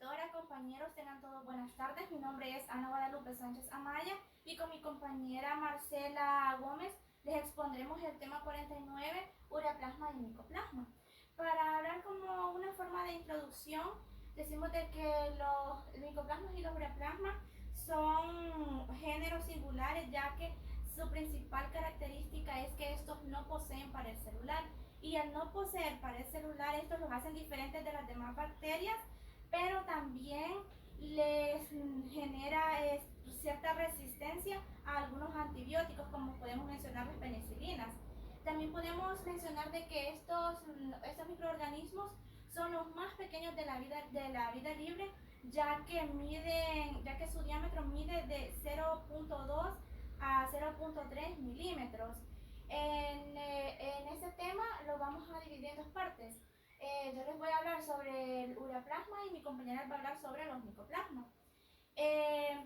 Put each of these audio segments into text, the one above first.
doctora, compañeros, tengan todos buenas tardes. Mi nombre es Ana Guadalupe Sánchez Amaya y con mi compañera Marcela Gómez les expondremos el tema 49, ureaplasma y micoplasma. Para hablar como una forma de introducción, decimos de que los micoplasmas y los ureaplasmas son géneros singulares, ya que su principal característica es que estos no poseen pared celular. Y al no poseer pared celular, estos los hacen diferentes de las demás bacterias, pero también les genera cierta resistencia a algunos antibióticos, como podemos mencionar las penicilinas. También podemos mencionar de que estos microorganismos son los más pequeños de la vida libre, ya que su diámetro mide de 0.2 a 0.3 milímetros. En este tema lo vamos a dividir en dos partes. Yo les voy a hablar sobre el ureaplasma y mi compañera va a hablar sobre los micoplasmas.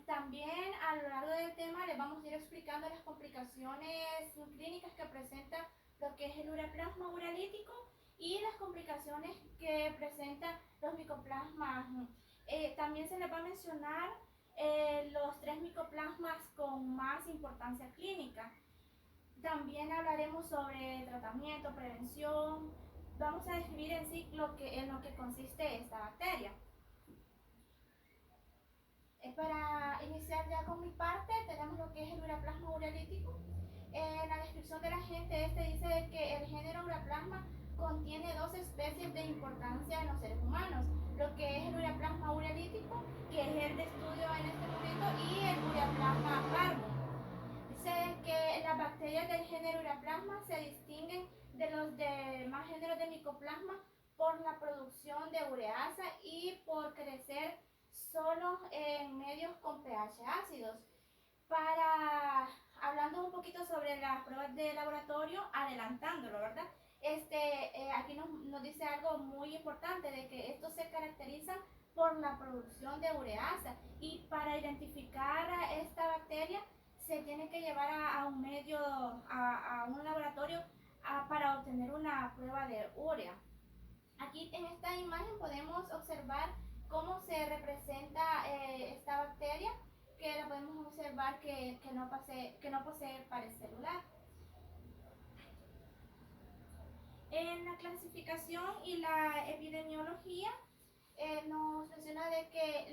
También a lo largo del tema les vamos a ir explicando las complicaciones clínicas que presenta lo que es el ureaplasma uralítico y las complicaciones que presentan los micoplasmas. También se les va a mencionar los tres micoplasmas con más importancia clínica. También hablaremos sobre tratamiento, prevención. Vamos a describir en sí en lo que consiste esta bacteria. Para iniciar ya con mi parte, tenemos lo que es el ureaplasma uralítico. En la descripción de la gente dice que el género ureaplasma contiene dos especies de importancia en los seres humanos, lo que es el ureaplasma uralítico, que es el de estudio en este momento, y el ureaplasma parvo. Dice que las bacterias del género ureaplasma se distinguen de los demás géneros de micoplasma por la producción de ureasa y por crecer solo en medios con pH ácidos. Hablando un poquito sobre las pruebas de laboratorio, adelantándolo, ¿verdad? Aquí nos dice algo muy importante, de que estos se caracterizan por la producción de ureasa, y para identificar a esta bacteria se tiene que llevar a un laboratorio para obtener una prueba de urea. Aquí en esta imagen podemos observar cómo se representa esta bacteria, que la podemos observar que no posee pared celular. En la clasificación y la epidemiología nos menciona de que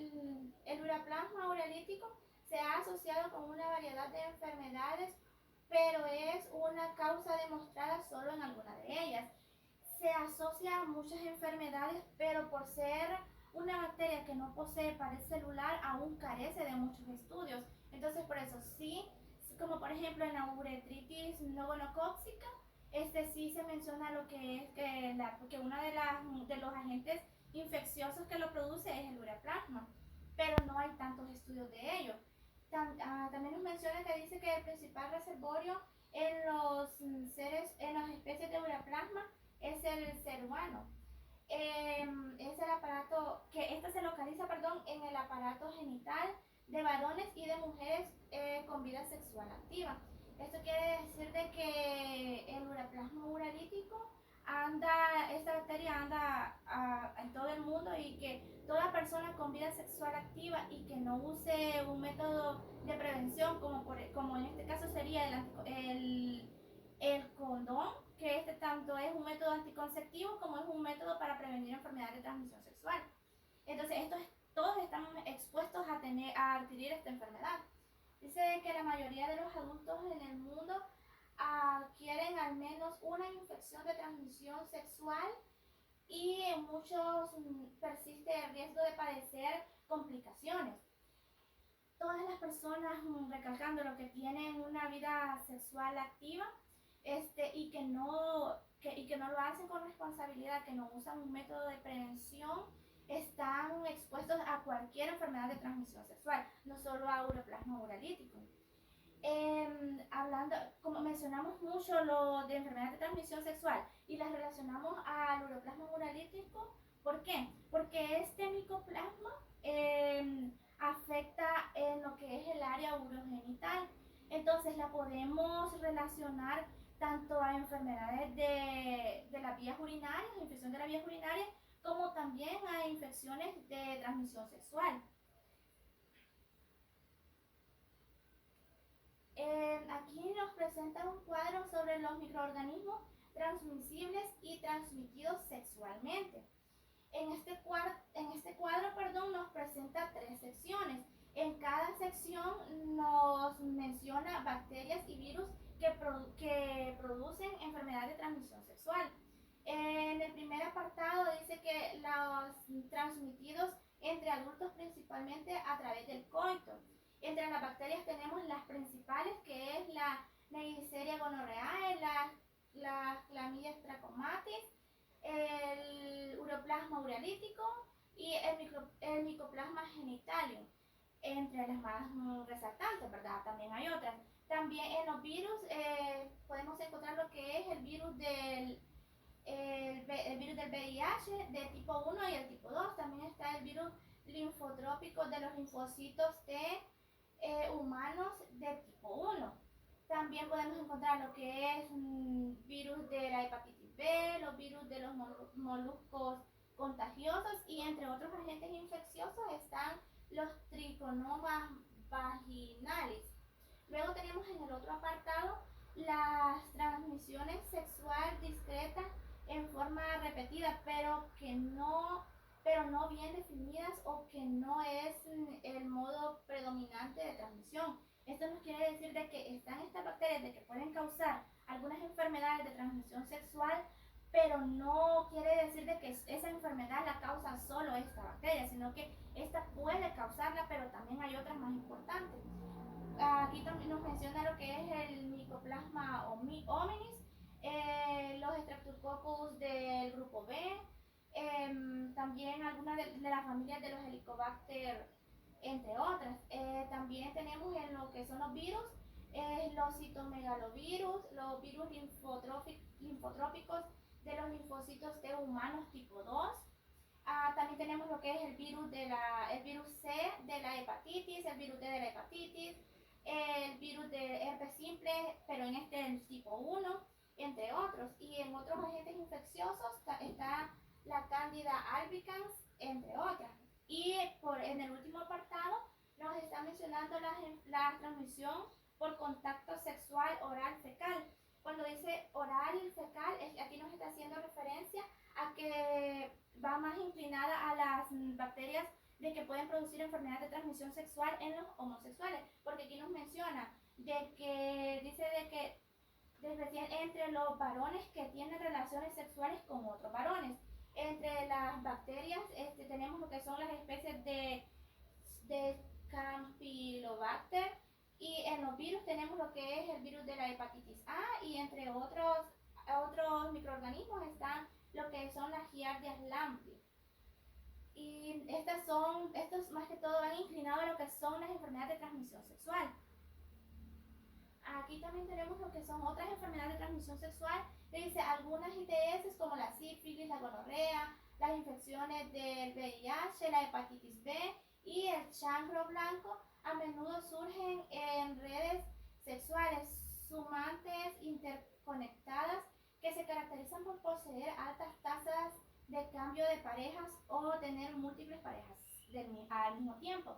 el ureaplasma uralítico se ha asociado con una variedad de enfermedades, pero es una causa demostrada solo en alguna de ellas. Se asocia a muchas enfermedades, pero por ser una bacteria que no posee pared celular, aún carece de muchos estudios. Entonces, por eso sí, como por ejemplo en la uretritis nogonocóxica, sí se menciona lo que es que uno de los agentes infecciosos que lo produce es el ureaplasma, pero no hay tantos estudios de ello. También nos menciona que dice que el principal reservorio en las especies de ureaplasma es el ser humano. Es el aparato que se localiza, en el aparato genital de varones y de mujeres con vida sexual activa. Esto quiere decir de que el ureaplasma uralítico esta bacteria anda en todo el mundo, y que toda persona con vida sexual activa y que no use un método de prevención, como en este caso sería el condón, que tanto es un método anticonceptivo como es un método para prevenir enfermedades de transmisión sexual. Entonces, todos están expuestos a adquirir esta enfermedad. Dice que la mayoría de los adultos en el mundo adquieren al menos una infección de transmisión sexual, y en muchos persiste el riesgo de padecer complicaciones. Todas las personas, recalcando lo que tienen una vida sexual activa, y que no lo hacen con responsabilidad, que no usan un método de prevención, están expuestos a cualquier enfermedad de transmisión sexual, no solo a ureaplasma uralítico. Como mencionamos mucho lo de enfermedades de transmisión sexual y las relacionamos al ureaplasma uralítico, ¿por qué? Porque este micoplasma afecta en lo que es el área urogenital. Entonces la podemos relacionar tanto a enfermedades de las vías urinarias, infección de las vías urinarias, como también a infecciones de transmisión sexual. Aquí nos presenta un cuadro sobre los microorganismos transmisibles y transmitidos sexualmente. En este cuadro, nos presenta 3 secciones. En cada sección nos menciona bacterias y virus que producen enfermedad de transmisión sexual. En el primer apartado dice que los transmitidos entre adultos principalmente a través del coito. Entre las bacterias tenemos las principales, que es la Neisseria gonorrhoeae, la Chlamydia trachomatis, el uroplasma urolítico y el Mycoplasma genitalium, entre las más resaltantes, ¿verdad? También hay otras. También en los virus podemos encontrar lo que es el virus del VIH de tipo 1 y el tipo 2. También está el virus linfotrópico de los linfocitos T humanos de tipo 1. También podemos encontrar lo que es virus de la hepatitis B, los virus de los moluscos contagiosos y entre otros agentes infecciosos están los triconomas vaginalis. Luego tenemos en el otro apartado las transmisiones sexual discretas en forma repetida, pero no bien definidas o que no es el modo predominante de transmisión. Esto nos quiere decir de que están estas bacterias de que pueden causar algunas enfermedades de transmisión sexual, pero no quiere decir de que esa enfermedad la causa solo esta bacteria, sino que esta puede causarla, pero también hay otras más importantes. Aquí también nos menciona lo que es el Mycoplasma hominis, los Streptococcus del grupo B, también algunas de las familias de los Helicobacter, entre otras. También tenemos en lo que son los virus, los citomegalovirus, los virus linfotrópicos de los linfocitos T humanos tipo 2. También tenemos lo que es el virus C de la hepatitis, el virus D de la hepatitis, el virus de herpes simple, pero en este el tipo 1, entre otros. Y en otros agentes infecciosos está la Candida albicans, entre otras. Y en el último apartado nos está mencionando la transmisión por contacto sexual oral fecal. Cuando dice oral fecal, aquí nos está haciendo referencia a que va más inclinada a las bacterias de que pueden producir enfermedades de transmisión sexual en los homosexuales, porque aquí nos menciona de que dice de que entre los varones que tienen relaciones sexuales con otros varones. Entre las bacterias tenemos lo que son las especies de Campylobacter, y en los virus tenemos lo que es el virus de la hepatitis A, y entre otros microorganismos están lo que son las Giardias lambda. Y estos más que todo van inclinados a lo que son las enfermedades de transmisión sexual. Aquí también tenemos lo que son otras enfermedades de transmisión sexual. Dice algunas ITS como la sífilis, la gonorrea, las infecciones del VIH, la hepatitis B y el chancro blanco a menudo surgen en redes sexuales sumantes interconectadas que se caracterizan por poseer altas tasas de cambio de parejas o tener múltiples parejas al mismo tiempo.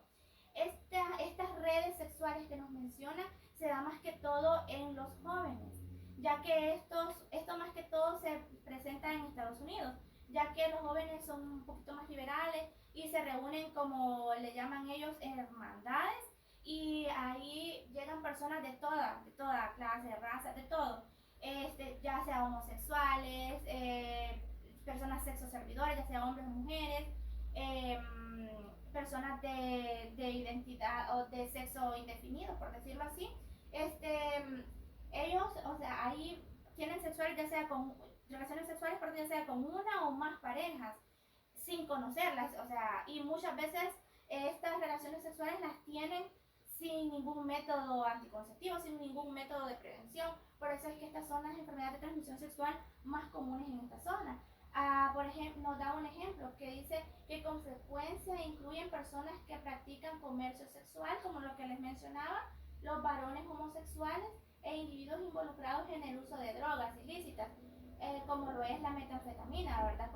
Estas redes sexuales que nos menciona se da más que todo en los jóvenes, ya que esto más que todo se presenta en Estados Unidos, ya que los jóvenes son un poquito más liberales y se reúnen, como le llaman ellos, hermandades, y ahí llegan personas de toda clase, raza, de todo, ya sea homosexuales, personas sexoservidoras, ya sea hombres o mujeres, personas de identidad o de sexo indefinido, por decirlo así. Ellos, ahí tienen relaciones sexuales, pero ya sea con una o más parejas, sin conocerlas, y muchas veces estas relaciones sexuales las tienen sin ningún método anticonceptivo, sin ningún método de prevención. Por eso es que estas son las enfermedades de transmisión sexual más comunes en esta zona. Por ejemplo, nos da un ejemplo que dice que con frecuencia incluyen personas que practican comercio sexual, como lo que les mencionaba, los varones homosexuales e individuos involucrados en el uso de drogas ilícitas. como lo es la metanfetamina, ¿verdad?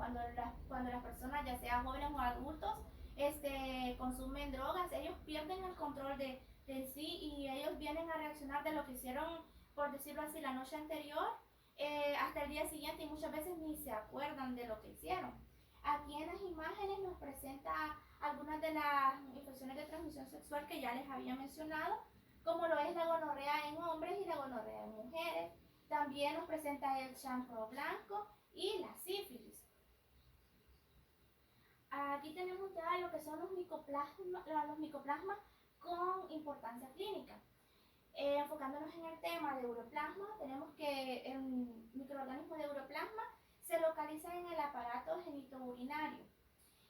Cuando las personas, ya sean jóvenes o adultos, consumen drogas, ellos pierden el control de sí y ellos vienen a reaccionar de lo que hicieron, por decirlo así, la noche anterior hasta el día siguiente y muchas veces ni se acuerdan de lo que hicieron. Aquí en las imágenes nos presenta algunas de las infecciones de transmisión sexual que ya les había mencionado, como lo es la gonorrea en hombres y la gonorrea en mujeres. También nos presenta el chancro blanco y la sífilis. Aquí tenemos ya lo que son los micoplasmas con importancia clínica. Enfocándonos en el tema de uroplasma, tenemos que el microorganismo de uroplasma se localiza en el aparato genitourinario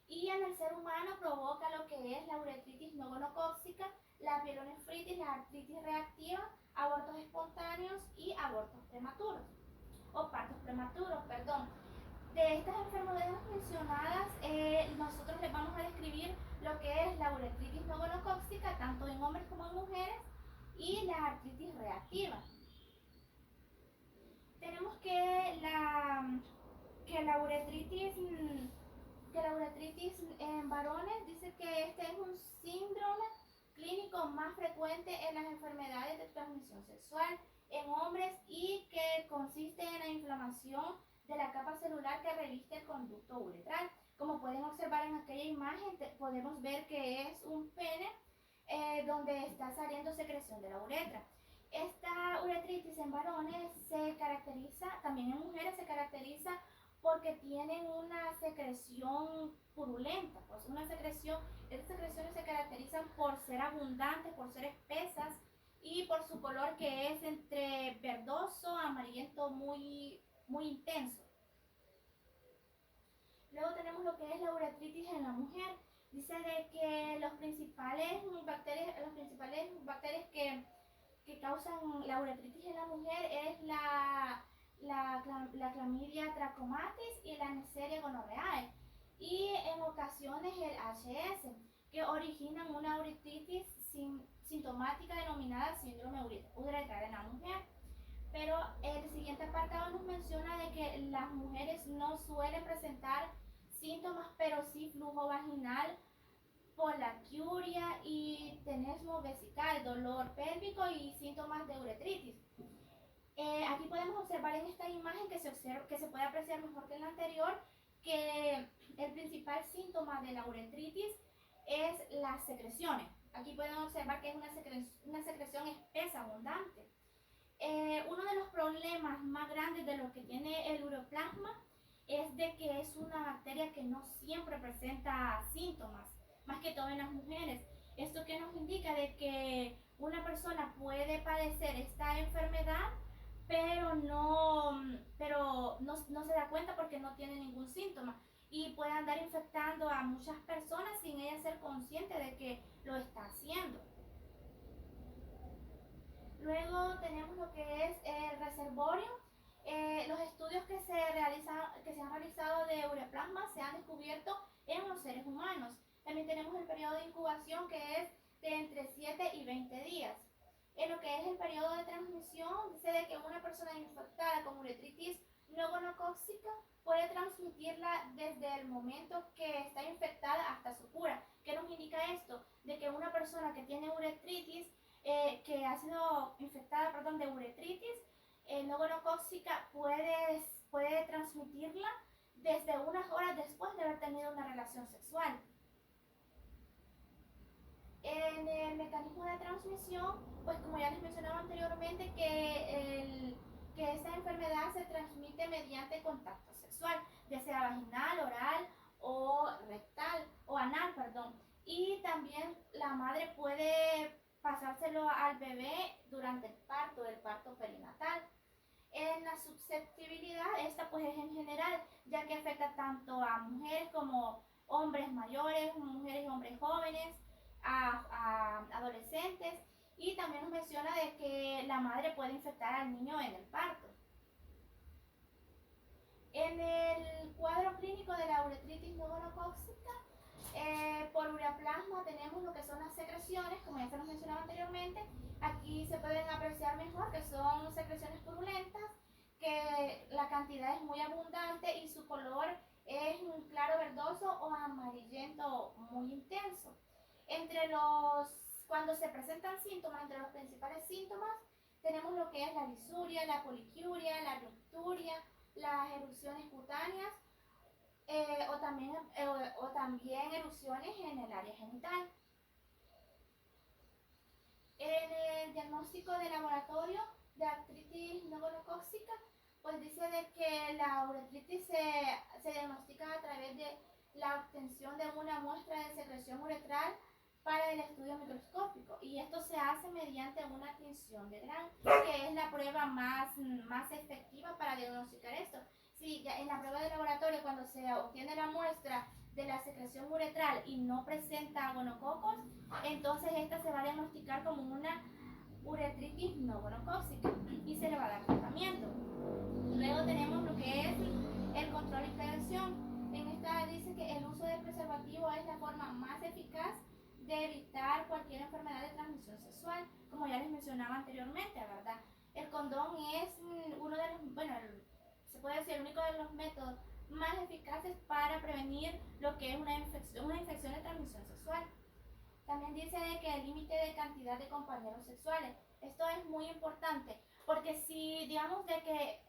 y en el ser humano provoca lo que es la uretritis no gonocócica, la pielonefritis, la artritis reactiva, abortos espontáneos y abortos prematuros, o partos prematuros, perdón. De estas enfermedades mencionadas, nosotros les vamos a describir lo que es la uretritis no gonocócica, tanto en hombres como en mujeres, y la artritis reactiva. Tenemos que la uretritis en varones dice que este es un síndrome clínico más frecuente en las enfermedades de transmisión sexual en hombres y que consiste en la inflamación de la capa celular que reviste el conducto uretral. Como pueden observar en aquella imagen, podemos ver que es un pene donde está saliendo secreción de la uretra. Esta uretritis en varones se caracteriza, también en mujeres se caracteriza porque tienen una secreción purulenta, pues estas secreciones se caracterizan por ser abundantes, por ser espesas y por su color que es entre verdoso, amarillento muy intenso. Luego tenemos lo que es la uretritis en la mujer. Dice de que las principales bacterias que causan la uretritis en la mujer es la clamidia trachomatis y la Neisseria gonorrhoeae y en ocasiones el HS, que originan una uretritis sintomática denominada síndrome uretral en la mujer. Pero el siguiente apartado nos menciona de que las mujeres no suelen presentar síntomas, pero sí flujo vaginal, poliaquia y tenesmo vesical, dolor pélvico y síntomas de uretritis. Aquí podemos observar en esta imagen que se puede apreciar mejor que en la anterior que el principal síntoma de la uretritis es las secreciones. Aquí pueden observar que es una secreción espesa, abundante. Uno de los problemas más grandes de lo que tiene el uroplasma es de que es una bacteria que no siempre presenta síntomas, más que todo en las mujeres. Esto que nos indica de que una persona puede padecer esta enfermedad, pero no se da cuenta porque no tiene ningún síntoma y puede andar infectando a muchas personas sin ella ser consciente de que lo está haciendo. Luego tenemos lo que es el reservorio. Los estudios que se han realizado de uroplasma se han descubierto en los seres humanos. También tenemos el periodo de incubación que es de entre 7 y 20 días. En lo que es el periodo de transmisión, dice de que una persona infectada con uretritis no gonocócica puede transmitirla desde el momento que está infectada hasta su cura. ¿Qué nos indica esto? De que una persona que tiene uretritis que ha sido infectada de uretritis no gonocócica puede transmitirla desde unas horas después de haber tenido una relación sexual. En el mecanismo de transmisión, pues como ya les mencionaba anteriormente, que esta enfermedad se transmite mediante contacto sexual, ya sea vaginal, oral o rectal, o anal, perdón. Y también la madre puede pasárselo al bebé durante el parto perinatal. En la susceptibilidad, esta pues es en general, ya que afecta tanto a mujeres como hombres mayores, mujeres y hombres jóvenes, a adolescentes, y también nos menciona de que la madre puede infectar al niño en el parto. En el cuadro clínico de la uretritis no gonocócica, por uroplasma tenemos lo que son las secreciones, como ya se nos mencionaba anteriormente. Aquí se pueden apreciar mejor que son secreciones purulentas que la cantidad es muy abundante y su color es un claro verdoso o amarillento muy intenso. Cuando se presentan síntomas, entre los principales síntomas, tenemos lo que es la disuria, la poliquiuria, la nocturia, las erupciones cutáneas o también erupciones en el área genital. En el diagnóstico de laboratorio de artritis no gonocócica, pues dice de que la uretritis se diagnostica a través de la obtención de una muestra de secreción uretral para el estudio microscópico, y esto se hace mediante una tinción de Gram, que es la prueba más efectiva para diagnosticar esto. Si en la prueba de laboratorio, cuando se obtiene la muestra de la secreción uretral y no presenta gonococos, entonces esta se va a diagnosticar como una uretritis no gonocócica y se le va a dar tratamiento. Luego tenemos lo que es el control y prevención. En esta dice que el uso del preservativo es la forma más eficaz de evitar cualquier enfermedad de transmisión sexual, como ya les mencionaba anteriormente, ¿verdad? El condón es uno de los, bueno, se puede decir el único de los métodos más eficaces para prevenir lo que es una infección de transmisión sexual. También dice de que el límite de cantidad de compañeros sexuales. Esto es muy importante, porque si digamos de que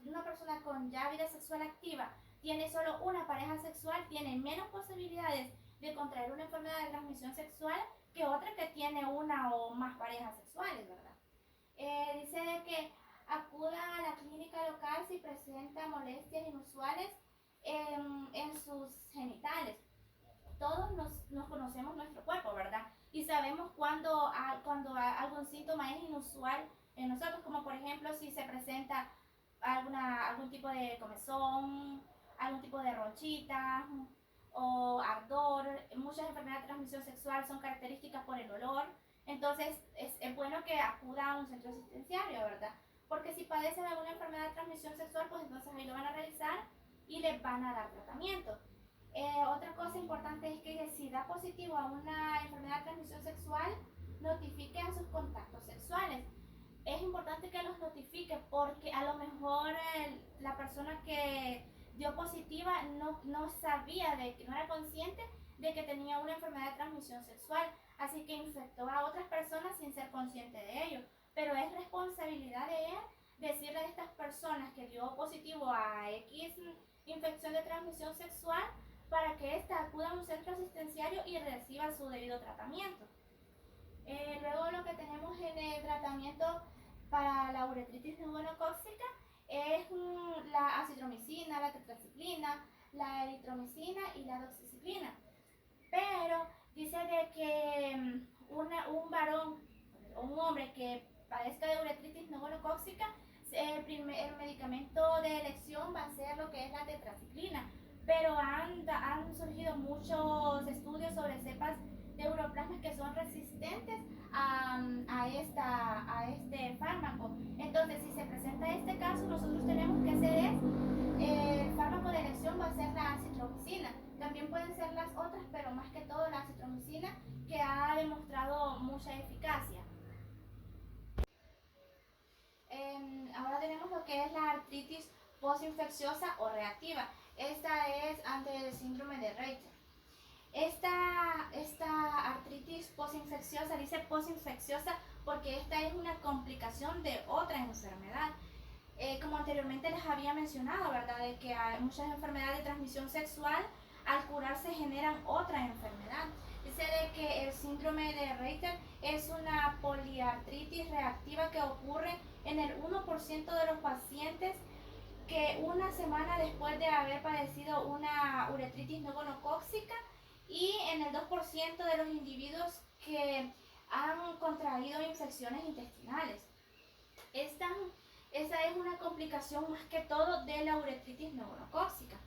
una persona con ya vida sexual activa tiene solo una pareja sexual, tiene menos posibilidades de contraer una enfermedad de transmisión sexual que otra que tiene una o más parejas sexuales, ¿verdad? Dice de que acudan a la clínica local si presenta molestias inusuales en sus genitales. Todos nos conocemos nuestro cuerpo, ¿verdad? Y sabemos cuando algún síntoma es inusual en nosotros, como por ejemplo si se presenta algún tipo de comezón, algún tipo de ronchita o ardor. Muchas enfermedades de transmisión sexual son características por el olor. Entonces es bueno que acuda a un centro asistenciario, ¿verdad? Porque si padecen alguna enfermedad de transmisión sexual, pues entonces ahí lo van a revisar y les van a dar tratamiento. Otra cosa importante es que si da positivo a una enfermedad de transmisión sexual, notifique a sus contactos sexuales. Es importante que los notifique porque a lo mejor la persona que dio positiva no sabía, no era consciente de que tenía una enfermedad de transmisión sexual, así que infectó a otras personas sin ser consciente de ello. Pero es responsabilidad de él decirle a estas personas que dio positivo a X infección de transmisión sexual para que ésta acuda a un centro asistenciario y reciba su debido tratamiento. Luego lo que tenemos en el tratamiento para la uretritis no gonocócica es la acitromicina, la tetraciclina, la eritromicina y la doxiciclina. Pero dice de que un varón o un hombre que padezca de uretritis no gonocócica, el medicamento de elección va a ser lo que es la tetraciclina. Pero han surgido muchos estudios sobre cepas de uroplasmas que son resistentes a este fármaco. Entonces, si se presenta este caso, nosotros tenemos que hacer el fármaco de elección va a ser la acitromicina. También pueden ser las otras, pero más que todo la acitromicina, que ha demostrado mucha eficacia. Ahora tenemos lo que es la artritis postinfecciosa o reactiva. Esta es ante el síndrome de Reiter. Esta artritis postinfecciosa, dice postinfecciosa porque esta es una complicación de otra enfermedad. Como anteriormente les había mencionado, ¿verdad? De que hay muchas enfermedades de transmisión sexual al curarse generan otra enfermedad. Dice de que el síndrome de Reiter es una poliartritis reactiva que ocurre en el 1% de los pacientes que una semana después de haber padecido una uretritis no gonocócica y en el 2% de los individuos que han contraído infecciones intestinales. Esta es una complicación más que todo de la uretritis no gonocócica.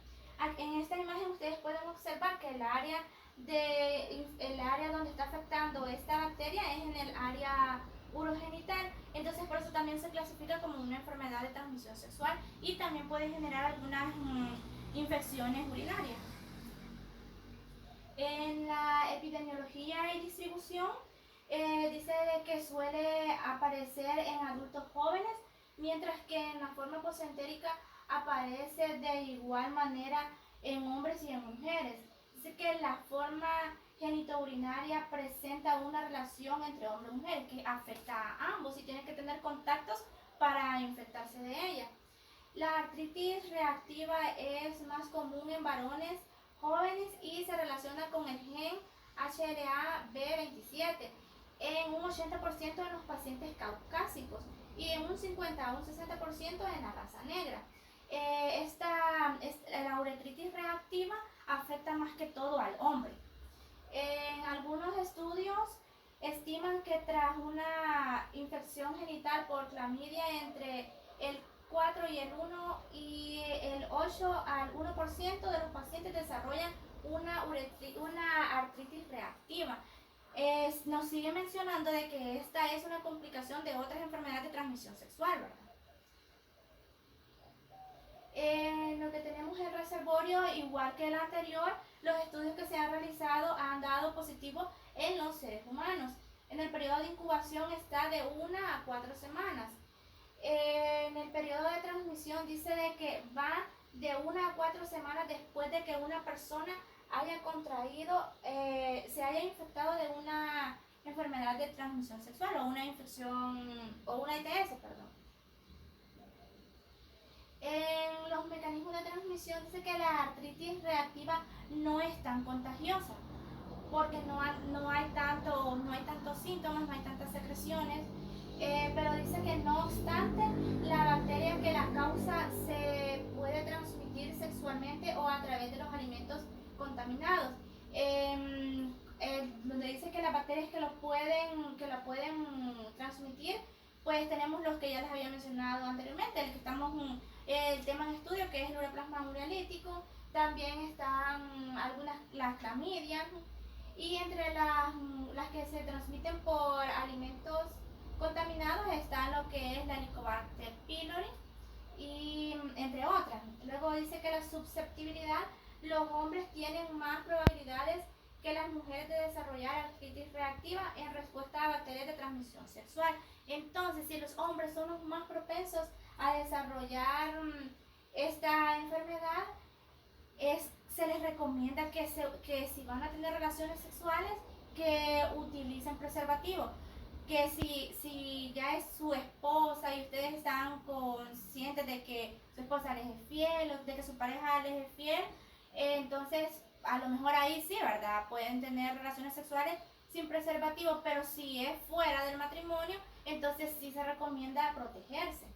En esta imagen ustedes pueden observar que el área donde está afectando esta bacteria es en el área urogenital, entonces por eso también se clasifica como una enfermedad de transmisión sexual y también puede generar algunas infecciones urinarias. En la epidemiología y distribución dice que suele aparecer en adultos jóvenes, mientras que en la forma posentérica aparece de igual manera en hombres y en mujeres. Dice que la forma genitourinaria presenta una relación entre hombre y mujer que afecta a ambos y tienen que tener contactos para infectarse de ella. La artritis reactiva es más común en varones jóvenes y se relaciona con el gen HLA-B27 en un 80% de los pacientes caucásicos y en un 50 a un 60% en la raza negra. La uretritis reactiva afecta más que todo al hombre. En algunos estudios estiman que tras una infección genital por clamidia entre el 4 y el 1 y el 8 al 1% de los pacientes desarrollan una artritis reactiva. Nos sigue mencionando de que esta es una complicación de otras enfermedades de transmisión sexual, ¿verdad? Lo que tenemos el reservorio, igual que el anterior, los estudios que se han realizado han dado positivo en los seres humanos. En el periodo de incubación está de 1 a 4 semanas. En el periodo de transmisión dice de que va de 1 a 4 semanas después de que una persona haya contraído, se haya infectado de una enfermedad de transmisión sexual o una infección o una ITS, perdón. En los mecanismos de transmisión dice que la artritis reactiva no es tan contagiosa porque no hay tantos síntomas, no hay tantas secreciones, pero dice que no obstante la bacteria que la causa se puede transmitir sexualmente o a través de los alimentos contaminados. Donde dice que las bacterias que la pueden transmitir, pues tenemos los que ya les había mencionado anteriormente, el tema en estudio que es el uroplasma ureolítico, también están las clamidias y entre las que se transmiten por alimentos contaminados están lo que es la Helicobacter pylori y entre otras. Luego dice que la susceptibilidad, los hombres tienen más probabilidades que las mujeres de desarrollar artritis reactiva en respuesta a bacterias de transmisión sexual. Entonces, si los hombres son los más propensos a desarrollar esta enfermedad, se les recomienda que si van a tener relaciones sexuales, que utilicen preservativo. Que si ya es su esposa y ustedes están conscientes de que su esposa les es fiel o de que su pareja les es fiel, entonces a lo mejor ahí sí, ¿verdad? Pueden tener relaciones sexuales sin preservativo, pero si es fuera del matrimonio, entonces sí se recomienda protegerse.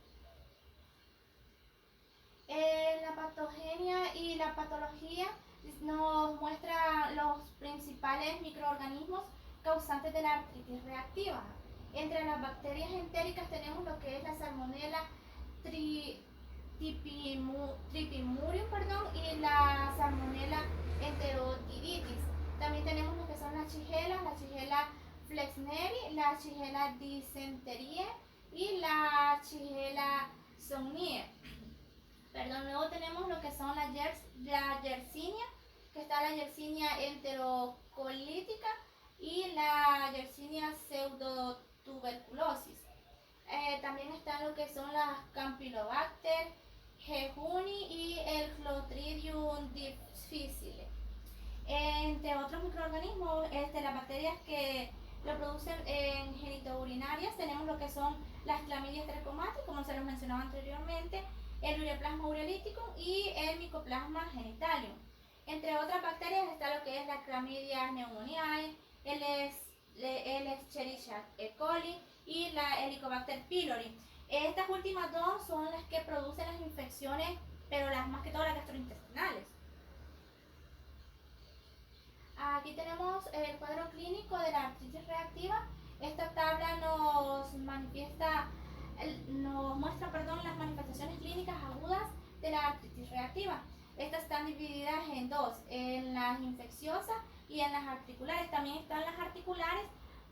La patogenia y la patología nos muestra los principales microorganismos causantes de la artritis reactiva. Entre las bacterias entéricas tenemos lo que es la Salmonella tripimurium y la Salmonella enterotiditis. También tenemos lo que son la Shigella flexneri, la Shigella dysenteriae y la Shigella somniae. Luego tenemos lo que son la Yersinia, que está la Yersinia enterocolítica y la Yersinia pseudotuberculosis. También están lo que son las Campylobacter jejuni y el Clostridium difficile. Entre otros microorganismos, las bacterias que lo producen en genitourinarias, tenemos lo que son las Chlamydia trachomatis, como se los mencionaba anteriormente, el Ureaplasma ureolítico y el Mycoplasma genitalium. Entre otras bacterias está lo que es la Chlamydia pneumoniae, el Escherichia coli y la Helicobacter pylori. Estas últimas dos son las que producen las infecciones, pero más que todo las gastrointestinales. Aquí tenemos el cuadro clínico de la artritis reactiva. Esta tabla nos muestra las manifestaciones clínicas agudas de la artritis reactiva. Estas están divididas en dos, en las infecciosas y en las articulares. También están las articulares,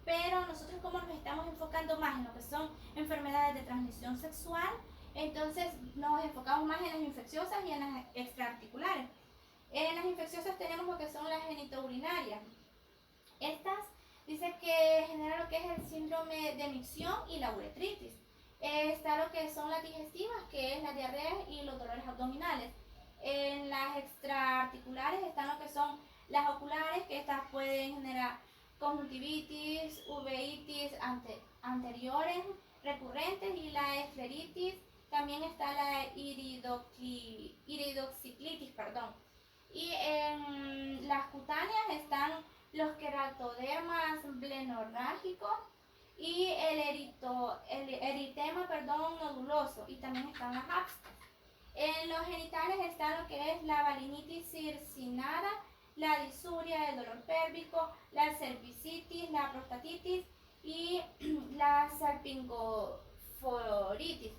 pero nosotros como nos estamos enfocando más en lo que son enfermedades de transmisión sexual, entonces nos enfocamos más en las infecciosas y en las extraarticulares. En las infecciosas tenemos lo que son las genitourinarias. Estas dice que genera lo que es el síndrome de micción y la uretritis. Está lo que son las digestivas, que es la diarrea y los dolores abdominales. En las extraarticulares están lo que son las oculares, que estas pueden generar conjuntivitis, uveitis anteriores, recurrentes, y la escleritis. También está la iridoxiclitis, perdón. Y en las cutáneas están los queratodermas blenorrágicos y el eritema, noduloso, y también están las aftas. En los genitales está lo que es la balinitis circinada, la disuria, el dolor pélvico, la cervicitis, la prostatitis y la salpingoforitis.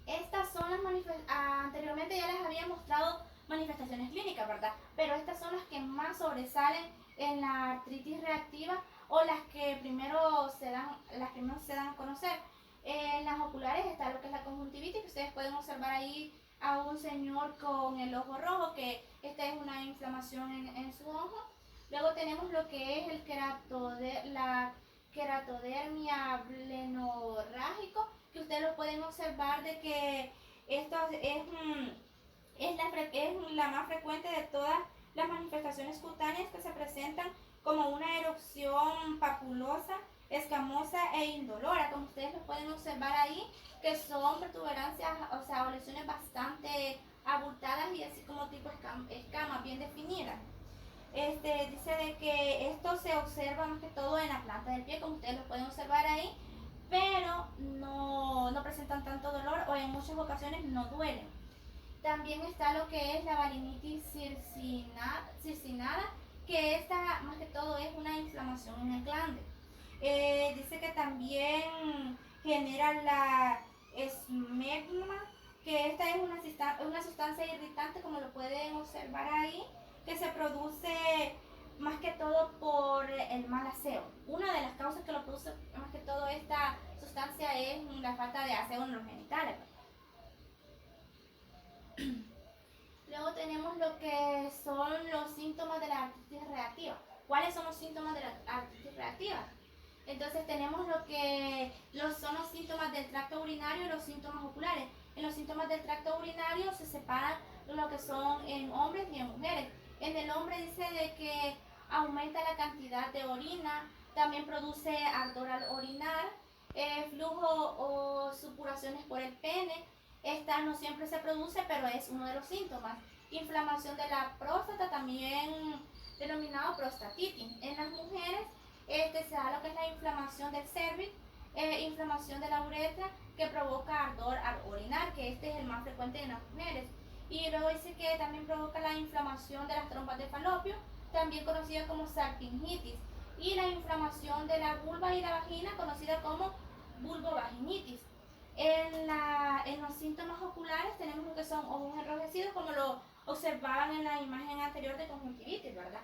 Estas son las anteriormente ya les había mostrado manifestaciones clínicas, ¿verdad? Pero estas son las que más sobresalen en la artritis reactiva, o las que primero se dan a conocer. En las oculares está lo que es la conjuntivitis, que ustedes pueden observar ahí a un señor con el ojo rojo, que esta es una inflamación en su ojo. Luego tenemos lo que es la queratodermia blenorrágico, que ustedes lo pueden observar de que esto es la más frecuente de todas las manifestaciones cutáneas, que se presentan como una erupción papulosa, escamosa e indolora, como ustedes lo pueden observar ahí, que son protuberancias, o lesiones bastante abultadas y así como tipo escamas bien definidas. Dice de que esto se observa más que todo en la planta del pie, como ustedes lo pueden observar ahí, pero no presentan tanto dolor, o en muchas ocasiones no duelen. También está lo que es la balinitis circinada, que esta más que todo es una inflamación en el glande. Dice que también genera la esmegma, que esta es una sustancia irritante, como lo pueden observar ahí, que se produce más que todo por el mal aseo. Una de las causas que lo produce más que todo esta sustancia es la falta de aseo en los genitales. Luego tenemos lo que son los síntomas de la artritis reactiva. ¿Cuáles son los síntomas de la artritis reactiva? Entonces tenemos lo que son los síntomas del tracto urinario y los síntomas oculares. En los síntomas del tracto urinario se separan lo que son en hombres y en mujeres. En el hombre dice de que aumenta la cantidad de orina, también produce ardor al orinar, flujo o supuraciones por el pene. Esta no siempre se produce, pero es uno de los síntomas. Inflamación de la próstata, también denominado prostatitis. En las mujeres se da lo que es la inflamación del cervix, inflamación de la uretra, que provoca ardor al orinar, que este es el más frecuente en las mujeres. Y luego dice que también provoca la inflamación de las trompas de falopio, también conocida como salpingitis, y la inflamación de la vulva y la vagina, conocida como vulvovaginitis. En los síntomas oculares tenemos lo que son ojos enrojecidos, como lo observaban en la imagen anterior de conjuntivitis, ¿verdad?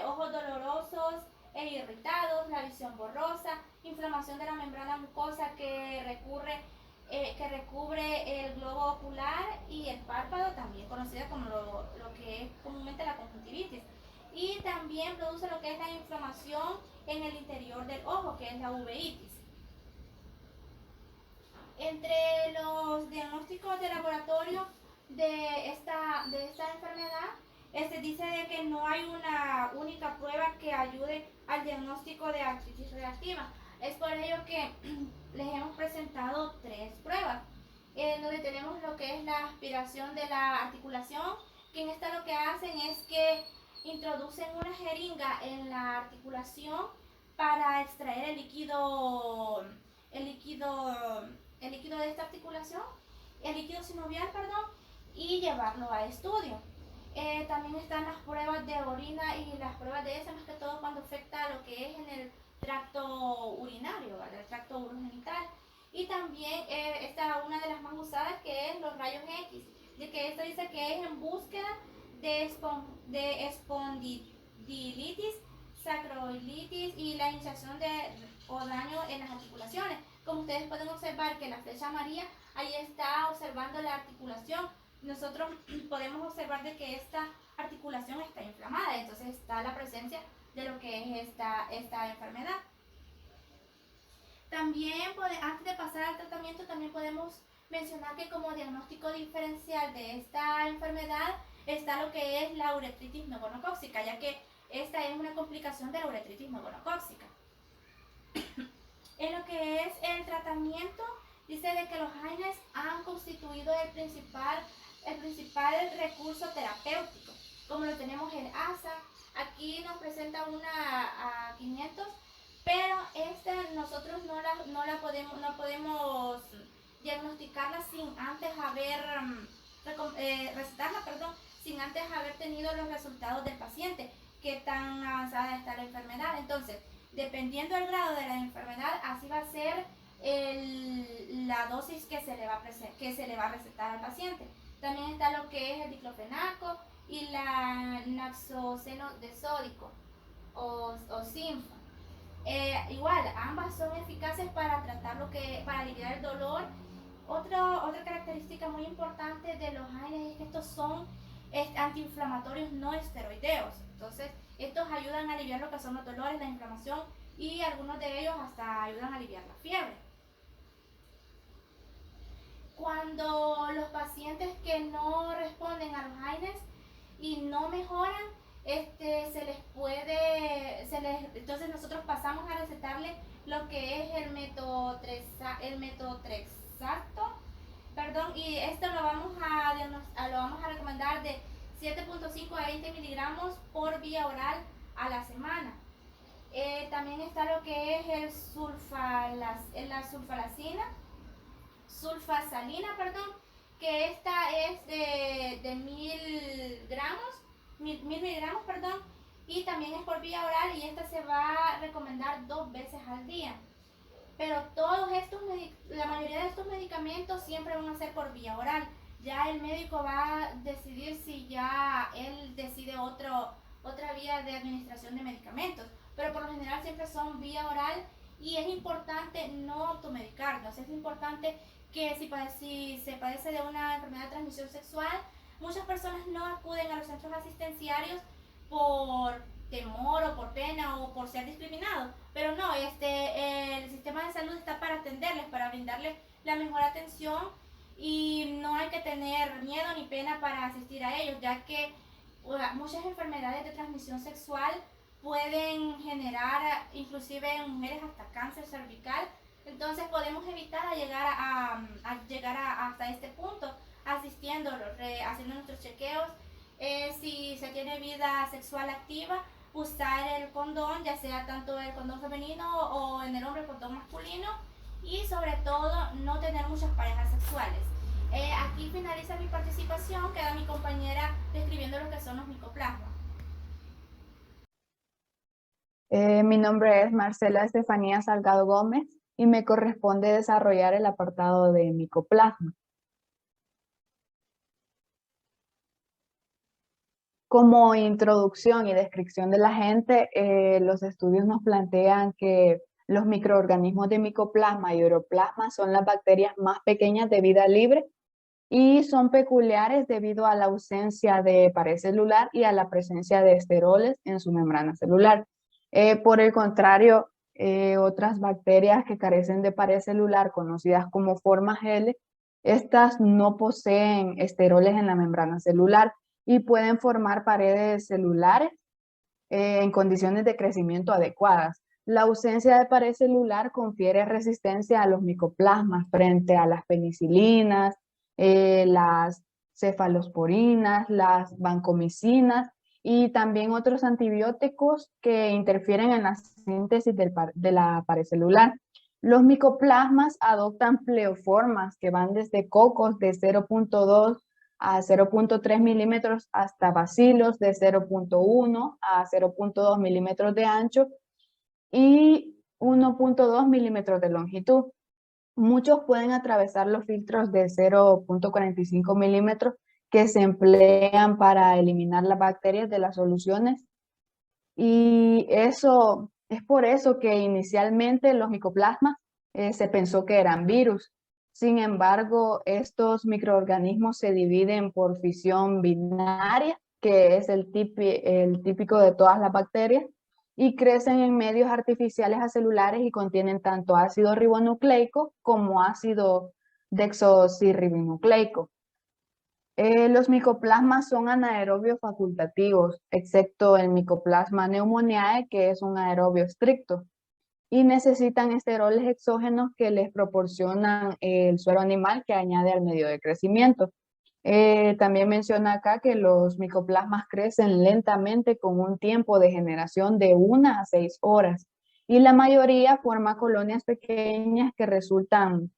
Ojos dolorosos e irritados, la visión borrosa, inflamación de la membrana mucosa que recubre el globo ocular y el párpado, también conocida como lo que es comúnmente la conjuntivitis. Y también produce lo que es la inflamación en el interior del ojo, que es la uveitis. Entre los diagnósticos de laboratorio de esta enfermedad, dice de que no hay una única prueba que ayude al diagnóstico de artritis reactiva. Es por ello que les hemos presentado 3 pruebas, donde tenemos lo que es la aspiración de la articulación, que en esta lo que hacen es que introducen una jeringa en la articulación para extraer el líquido de esta articulación, el líquido sinovial, perdón, y llevarlo a estudio. También están las pruebas de orina y las pruebas de heces, más que todo cuando afecta lo que es en el tracto urinario, ¿vale? El tracto urogenital. Y también está una de las más usadas, que es los rayos X, de que esto dice que es en búsqueda de espondilitis, sacroilitis y la hinchazón o daño en las articulaciones. Como ustedes pueden observar que la flecha amarilla ahí está observando la articulación. Nosotros podemos observar de que esta articulación está inflamada, entonces está la presencia de lo que es esta enfermedad. También, antes de pasar al tratamiento, también podemos mencionar que como diagnóstico diferencial de esta enfermedad está lo que es la uretritis no gonocócica, ya que esta es una complicación de la uretritis no gonocócica. En lo que es el tratamiento, dice de que los AINES han constituido el principal recurso terapéutico, como lo tenemos el ASA. Aquí nos presenta una a 500, pero esta nosotros no podemos diagnosticarla sin antes haber recetarla, perdón, sin antes haber tenido los resultados del paciente, qué tan avanzada está la enfermedad. Entonces, dependiendo del grado de la enfermedad, así va a ser la dosis que se le va a recetar al paciente. También está lo que es el diclofenaco y la naxoceno de sódico o SINFA. Igual, ambas son eficaces para tratar para aliviar el dolor. Otra característica muy importante de los AINES es que estos son antiinflamatorios no esteroideos. Entonces, estos ayudan a aliviar lo que son los dolores, la inflamación, y algunos de ellos hasta ayudan a aliviar la fiebre. Cuando los pacientes que no responden a los AINES y no mejoran, entonces nosotros pasamos a recetarle lo que es el metotrexato, perdón, y esto lo vamos a recomendar de 7.5 a 20 miligramos por vía oral a la semana. También está lo que es la sulfasalina, perdón, que esta es de 1000 miligramos, perdón, y también es por vía oral, y esta se va a recomendar 2 veces al día. Pero la mayoría de estos medicamentos siempre van a ser por vía oral. Ya el médico va a decidir si ya él decide otra vía de administración de medicamentos. Pero por lo general siempre son vía oral, y es importante no automedicarnos. Es importante que si se padece de una enfermedad de transmisión sexual, muchas personas no acuden a los centros asistenciarios por temor o por pena o por ser discriminados, pero no, el sistema de salud está para atenderles, para brindarles la mejor atención, y no hay que tener miedo ni pena para asistir a ellos, ya que muchas enfermedades de transmisión sexual pueden generar, inclusive en mujeres, hasta cáncer cervical. Entonces podemos evitar llegar hasta este punto haciendo nuestros chequeos. Si se tiene vida sexual activa, usar el condón, ya sea tanto el condón femenino o en el hombre el condón masculino, y sobre todo no tener muchas parejas sexuales. Aquí finaliza mi participación, queda mi compañera describiendo lo que son los micoplasmas. Mi nombre es Marcela Estefanía Salgado Gómez y me corresponde desarrollar el apartado de micoplasma. Como introducción y descripción de la gente, los estudios nos plantean que los microorganismos de micoplasma y uroplasma son las bacterias más pequeñas de vida libre y son peculiares debido a la ausencia de pared celular y a la presencia de esteroles en su membrana celular. Por el contrario, otras bacterias que carecen de pared celular, conocidas como forma L, estas no poseen esteroles en la membrana celular y pueden formar paredes celulares en condiciones de crecimiento adecuadas. La ausencia de pared celular confiere resistencia a los micoplasmas frente a las penicilinas, las cefalosporinas, las vancomicinas y también otros antibióticos que interfieren en la síntesis de la pared celular. Los micoplasmas adoptan pleoformas que van desde cocos de 0.2 a 0.3 milímetros hasta bacilos de 0.1 a 0.2 milímetros de ancho y 1.2 milímetros de longitud. Muchos pueden atravesar los filtros de 0.45 milímetros que se emplean para eliminar las bacterias de las soluciones, y eso es por eso que inicialmente los micoplasmas se pensó que eran virus. Sin embargo, estos microorganismos se dividen por fisión binaria, que es el típico de todas las bacterias, y crecen en medios artificiales acelulares y contienen tanto ácido ribonucleico como ácido desoxirribonucleico. Los micoplasmas son anaerobios facultativos, excepto el micoplasma pneumoniae, que es un aerobio estricto, y necesitan esteroles exógenos que les proporcionan el suero animal que añade al medio de crecimiento. También menciona acá que los micoplasmas crecen lentamente con un tiempo de generación de 1 a 6 horas y la mayoría forma colonias pequeñas que resultan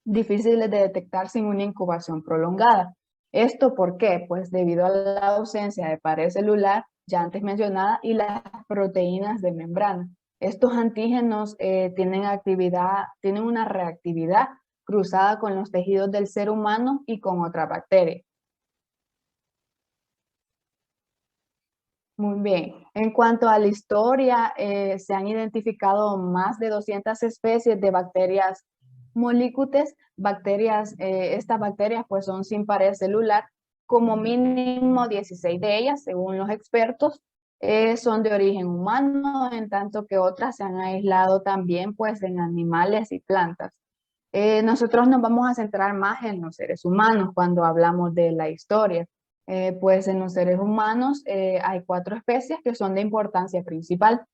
difíciles de detectar sin una incubación prolongada. ¿Esto por qué? Pues debido a la ausencia de pared celular, ya antes mencionada, y las proteínas de membrana. Estos antígenos tienen una reactividad cruzada con los tejidos del ser humano y con otras bacterias. Muy bien. En cuanto a la historia, se han identificado más de 200 especies de bacterias molícutes. Estas bacterias pues son sin pared celular, como mínimo 16 de ellas, según los expertos, son de origen humano, en tanto que otras se han aislado también pues en animales y plantas. Nosotros nos vamos a centrar más en los seres humanos cuando hablamos de la historia. Pues en los seres humanos hay 4 especies que son de importancia principal.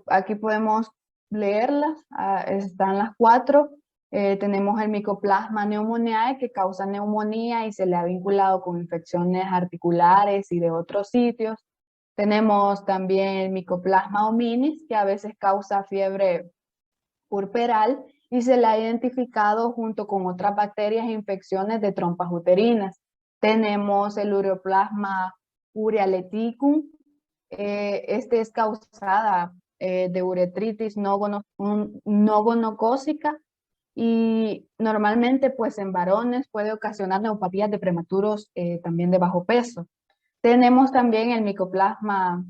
Aquí podemos leerlas, están las 4. Tenemos el Mycoplasma pneumoniae que causa neumonía y se le ha vinculado con infecciones articulares y de otros sitios. Tenemos también el Mycoplasma hominis que a veces causa fiebre puerperal y se le ha identificado junto con otras bacterias e infecciones de trompas uterinas. Tenemos el Ureaplasma urealecticum. Este es causada de uretritis no gonocócica y normalmente pues en varones puede ocasionar neupatías de prematuros también de bajo peso. Tenemos también el Mycoplasma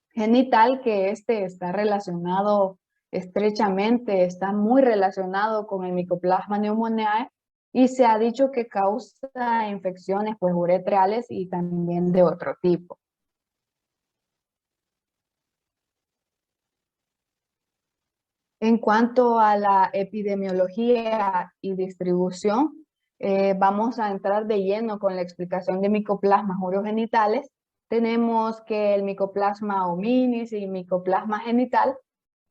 genital, que está relacionado estrechamente, está muy relacionado con el Mycoplasma pneumoniae y se ha dicho que causa infecciones pues uretrales y también de otro tipo. En cuanto a la epidemiología y distribución, vamos a entrar de lleno con la explicación de micoplasmas urogenitales. Tenemos que el Mycoplasma hominis y Mycoplasma genital,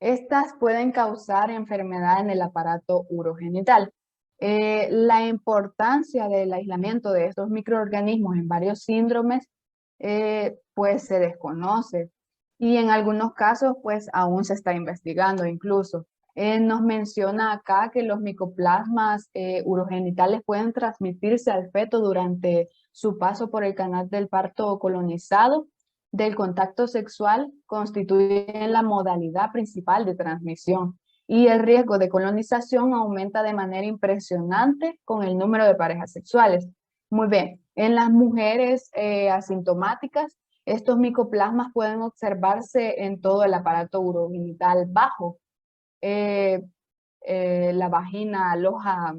estas pueden causar enfermedad en el aparato urogenital. La importancia del aislamiento de estos microorganismos en varios síndromes, pues se desconoce y en algunos casos pues aún se está investigando incluso. Nos menciona acá que los micoplasmas urogenitales pueden transmitirse al feto durante su paso por el canal del parto colonizado, del contacto sexual, constituyen la modalidad principal de transmisión y el riesgo de colonización aumenta de manera impresionante con el número de parejas sexuales. Muy bien, en las mujeres asintomáticas, estos micoplasmas pueden observarse en todo el aparato urogenital bajo. La vagina aloja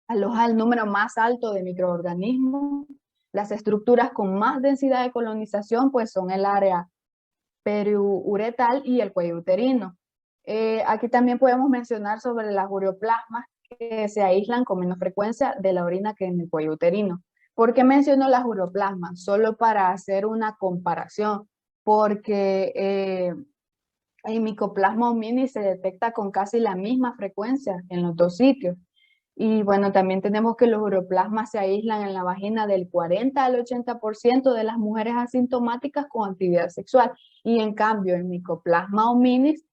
el número más alto de microorganismos. Las estructuras con más densidad de colonización pues son el área periuretal y el cuello uterino. Aquí también podemos mencionar sobre las ureoplasmas que se aíslan con menos frecuencia de la orina que en el cuello uterino. ¿Por qué menciono las ureoplasmas? Solo para hacer una comparación, porque el Mycoplasma hominis se detecta con casi la misma frecuencia en los dos sitios. Y bueno, también tenemos que los ureoplasmas se aíslan en la vagina del 40 al 80% de las mujeres asintomáticas con actividad sexual. Y en cambio, el Mycoplasma hominis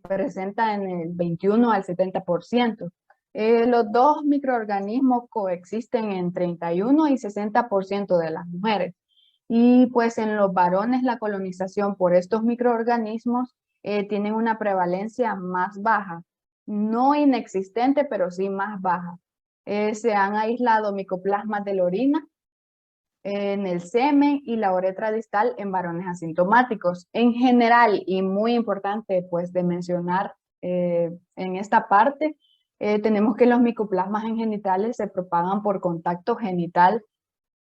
presenta en el 21 al 70%. Los dos microorganismos coexisten en 31 y 60% de las mujeres. Y pues en los varones la colonización por estos microorganismos tienen una prevalencia más baja, no inexistente, pero sí más baja. Se han aislado micoplasmas de la orina, en el semen y la uretra distal en varones asintomáticos. En general, y muy importante pues de mencionar en esta parte, tenemos que los micoplasmas en genitales se propagan por contacto genital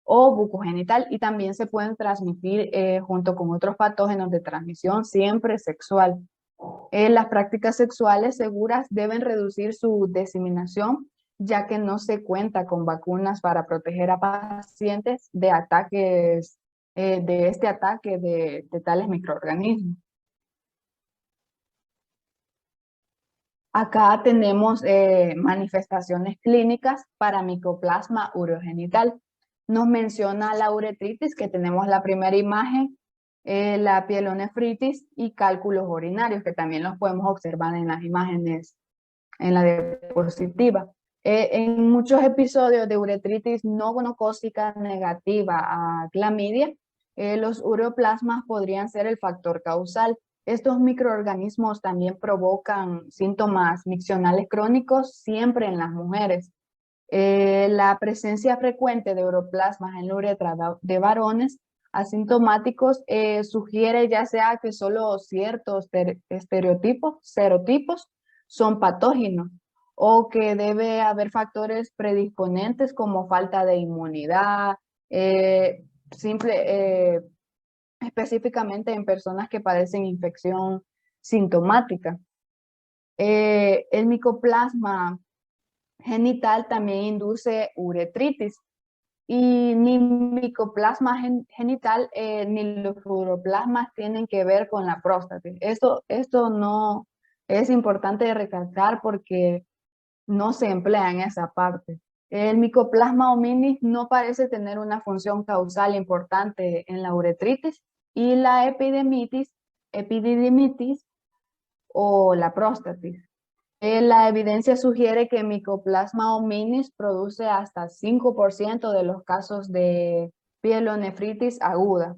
o bucogenital, y también se pueden transmitir junto con otros patógenos de transmisión siempre sexual. Las prácticas sexuales seguras deben reducir su diseminación, ya que no se cuenta con vacunas para proteger a pacientes de ataques, de este ataque de tales microorganismos. Acá tenemos manifestaciones clínicas para micoplasma urogenital. Nos menciona la uretritis, que tenemos la primera imagen, la pielonefritis y cálculos urinarios, que también los podemos observar en las imágenes, en la diapositiva. En muchos episodios de uretritis no gonocócica negativa a clamidia, los ureoplasmas podrían ser el factor causal. Estos microorganismos también provocan síntomas miccionales crónicos siempre en las mujeres. La presencia frecuente de ureoplasmas en la uretra de varones asintomáticos sugiere ya sea que solo ciertos serotipos son patógenos o que debe haber factores predisponentes como falta de inmunidad, específicamente en personas que padecen infección sintomática. El micoplasma genital también induce uretritis, y ni micoplasma genital ni los uroplasmas tienen que ver con la próstata. Esto no es importante recalcar porque no se emplea en esa parte. El micoplasma hominis no parece tener una función causal importante en la uretritis y la epididimitis o la próstatis. La evidencia sugiere que Mycoplasma hominis produce hasta 5% de los casos de pielonefritis aguda.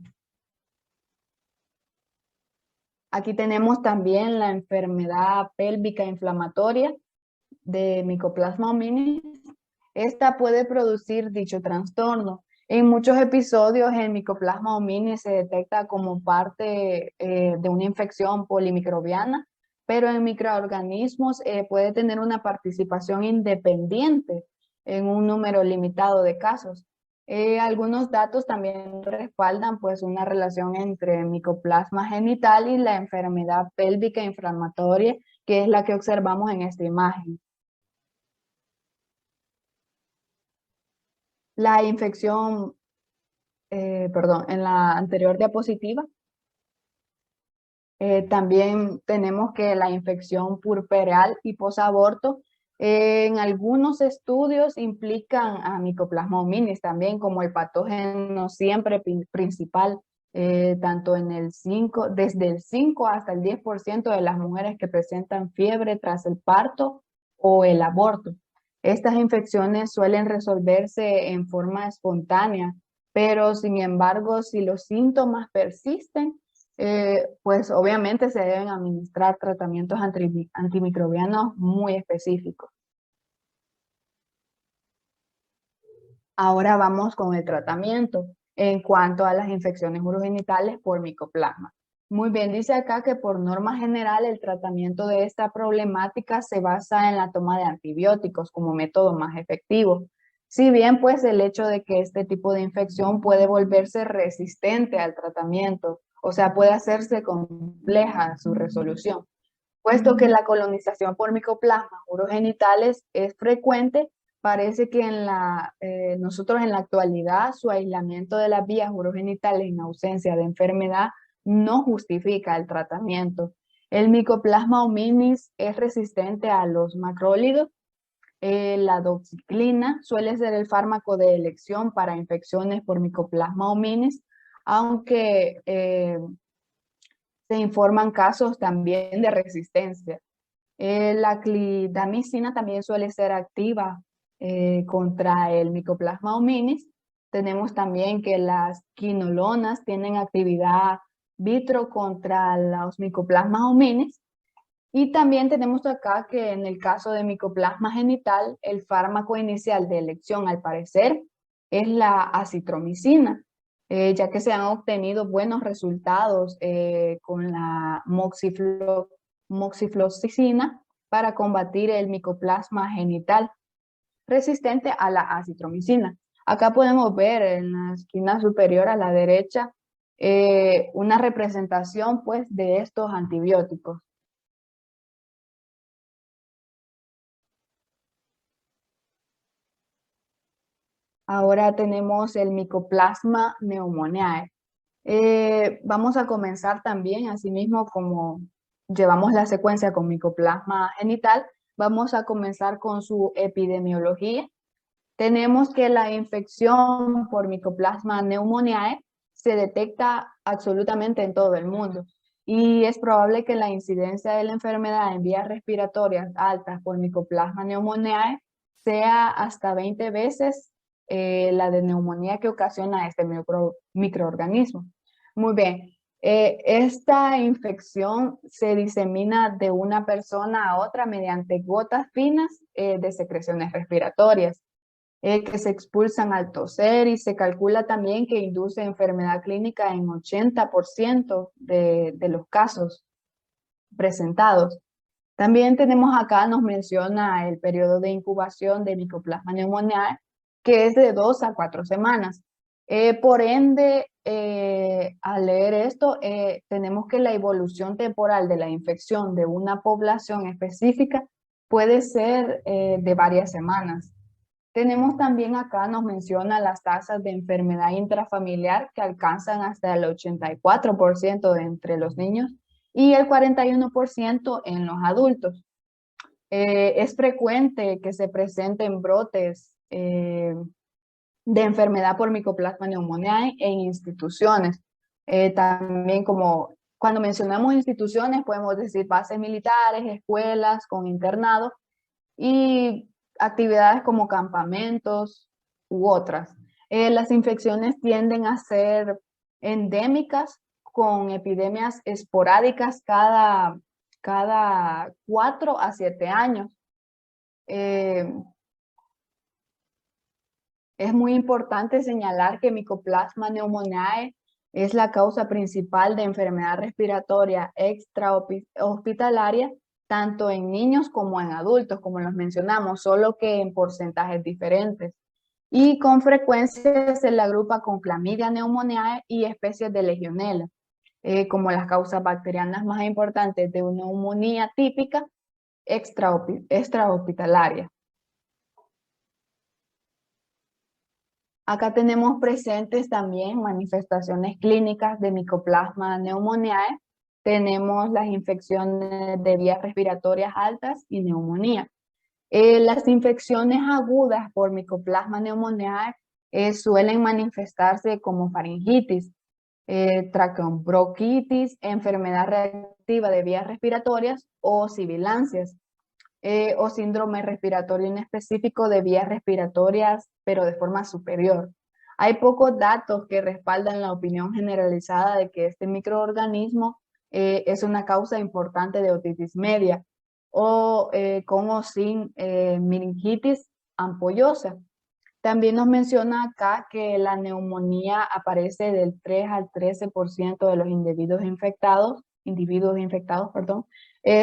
Aquí tenemos también la enfermedad pélvica inflamatoria de Mycoplasma hominis. Esta puede producir dicho trastorno. En muchos episodios el Mycoplasma hominis se detecta como parte de una infección polimicrobiana, pero en microorganismos puede tener una participación independiente en un número limitado de casos. Algunos datos también respaldan pues una relación entre micoplasma genital y la enfermedad pélvica inflamatoria, que es la que observamos en esta imagen. La infección, en la anterior diapositiva, también tenemos que la infección puerperal y posaborto en algunos estudios implican a Mycoplasma hominis también como el patógeno siempre principal, tanto en desde el 5 hasta el 10% de las mujeres que presentan fiebre tras el parto o el aborto. Estas infecciones suelen resolverse en forma espontánea, pero sin embargo, si los síntomas persisten, pues obviamente se deben administrar tratamientos antimicrobianos muy específicos. Ahora vamos con el tratamiento en cuanto a las infecciones urogenitales por micoplasma. Muy bien, dice acá que por norma general el tratamiento de esta problemática se basa en la toma de antibióticos como método más efectivo. Si bien pues el hecho de que este tipo de infección puede volverse resistente al tratamiento, o sea, puede hacerse compleja su resolución. Puesto que la colonización por micoplasmas urogenitales es frecuente, parece que nosotros en la actualidad su aislamiento de las vías urogenitales en ausencia de enfermedad no justifica el tratamiento. El Mycoplasma hominis es resistente a los macrólidos. La doxiciclina suele ser el fármaco de elección para infecciones por Mycoplasma hominis, aunque se informan casos también de resistencia. La clindamicina también suele ser activa contra el Mycoplasma hominis. Tenemos también que las quinolonas tienen actividad vitro contra los Mycoplasma hominis. Y también tenemos acá que en el caso de Mycoplasma genital, el fármaco inicial de elección al parecer es la acitromicina, ya que se han obtenido buenos resultados con la moxifloxacina para combatir el micoplasma genital resistente a la acitromicina. Acá podemos ver en la esquina superior a la derecha una representación pues de estos antibióticos. Ahora tenemos el Mycoplasma pneumoniae. Vamos a comenzar también, asimismo como llevamos la secuencia con Mycoplasma genital, vamos a comenzar con su epidemiología. Tenemos que la infección por Mycoplasma pneumoniae se detecta absolutamente en todo el mundo y es probable que la incidencia de la enfermedad en vías respiratorias altas por Mycoplasma pneumoniae sea hasta 20 veces la de neumonía que ocasiona este microorganismo. Muy bien, esta infección se disemina de una persona a otra mediante gotas finas de secreciones respiratorias que se expulsan al toser y se calcula también que induce enfermedad clínica en 80% de los casos presentados. También tenemos acá, nos menciona el periodo de incubación de Mycoplasma pneumoniae, que es de 2 a 4 semanas. Por ende, al leer esto, tenemos que la evolución temporal de la infección de una población específica puede ser de varias semanas. Tenemos también acá, nos menciona las tasas de enfermedad intrafamiliar que alcanzan hasta el 84% entre los niños y el 41% en los adultos. Es frecuente que se presenten brotes de enfermedad por Mycoplasma pneumoniae en instituciones. También como cuando mencionamos instituciones podemos decir bases militares, escuelas con internados y actividades como campamentos u otras. Las infecciones tienden a ser endémicas con epidemias esporádicas cada 4 a 7 años. Es muy importante señalar que Mycoplasma pneumoniae es la causa principal de enfermedad respiratoria extrahospitalaria, tanto en niños como en adultos, como los mencionamos, solo que en porcentajes diferentes. Y con frecuencia se la agrupa con Clamidia pneumoniae y especies de Legionella, como las causas bacterianas más importantes de una neumonía típica extrahospitalaria. Acá tenemos presentes también manifestaciones clínicas de Mycoplasma pneumoniae. Tenemos las infecciones de vías respiratorias altas y neumonía. Las infecciones agudas por Mycoplasma pneumoniae suelen manifestarse como faringitis, traqueobronquitis, enfermedad reactiva de vías respiratorias o sibilancias. O síndrome respiratorio inespecífico de vías respiratorias, pero de forma superior. Hay pocos datos que respaldan la opinión generalizada de que este microorganismo es una causa importante de otitis media o con o sin meningitis ampollosa. También nos menciona acá que la neumonía aparece del 3 al 13% de los individuos infectados, perdón.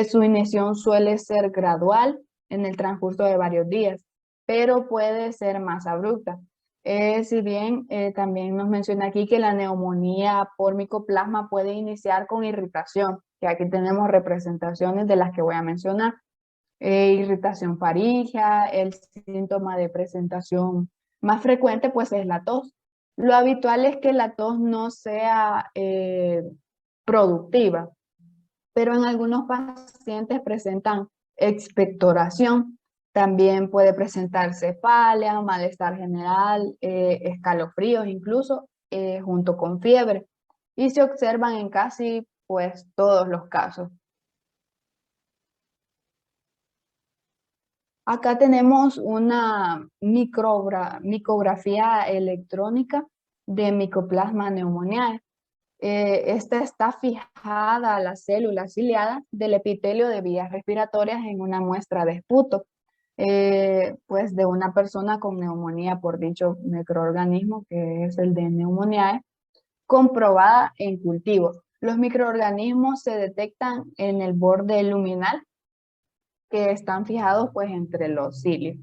Su inicio suele ser gradual en el transcurso de varios días, pero puede ser más abrupta. Si bien también nos menciona aquí que la neumonía por micoplasma puede iniciar con irritación, que aquí tenemos representaciones de las que voy a mencionar. Irritación faríngea, el síntoma de presentación más frecuente pues es la tos. Lo habitual es que la tos no sea productiva, pero en algunos pacientes presentan expectoración. También puede presentar cefalea, malestar general, escalofríos incluso, junto con fiebre. Y se observan en casi pues todos los casos. Acá tenemos una micografía electrónica de Mycoplasma pneumoniae. Esta está fijada a las células ciliadas del epitelio de vías respiratorias en una muestra de esputo, pues de una persona con neumonía por dicho microorganismo, que es el de Pneumoniae, comprobada en cultivo. Los microorganismos se detectan en el borde luminal que están fijados pues entre los cilios.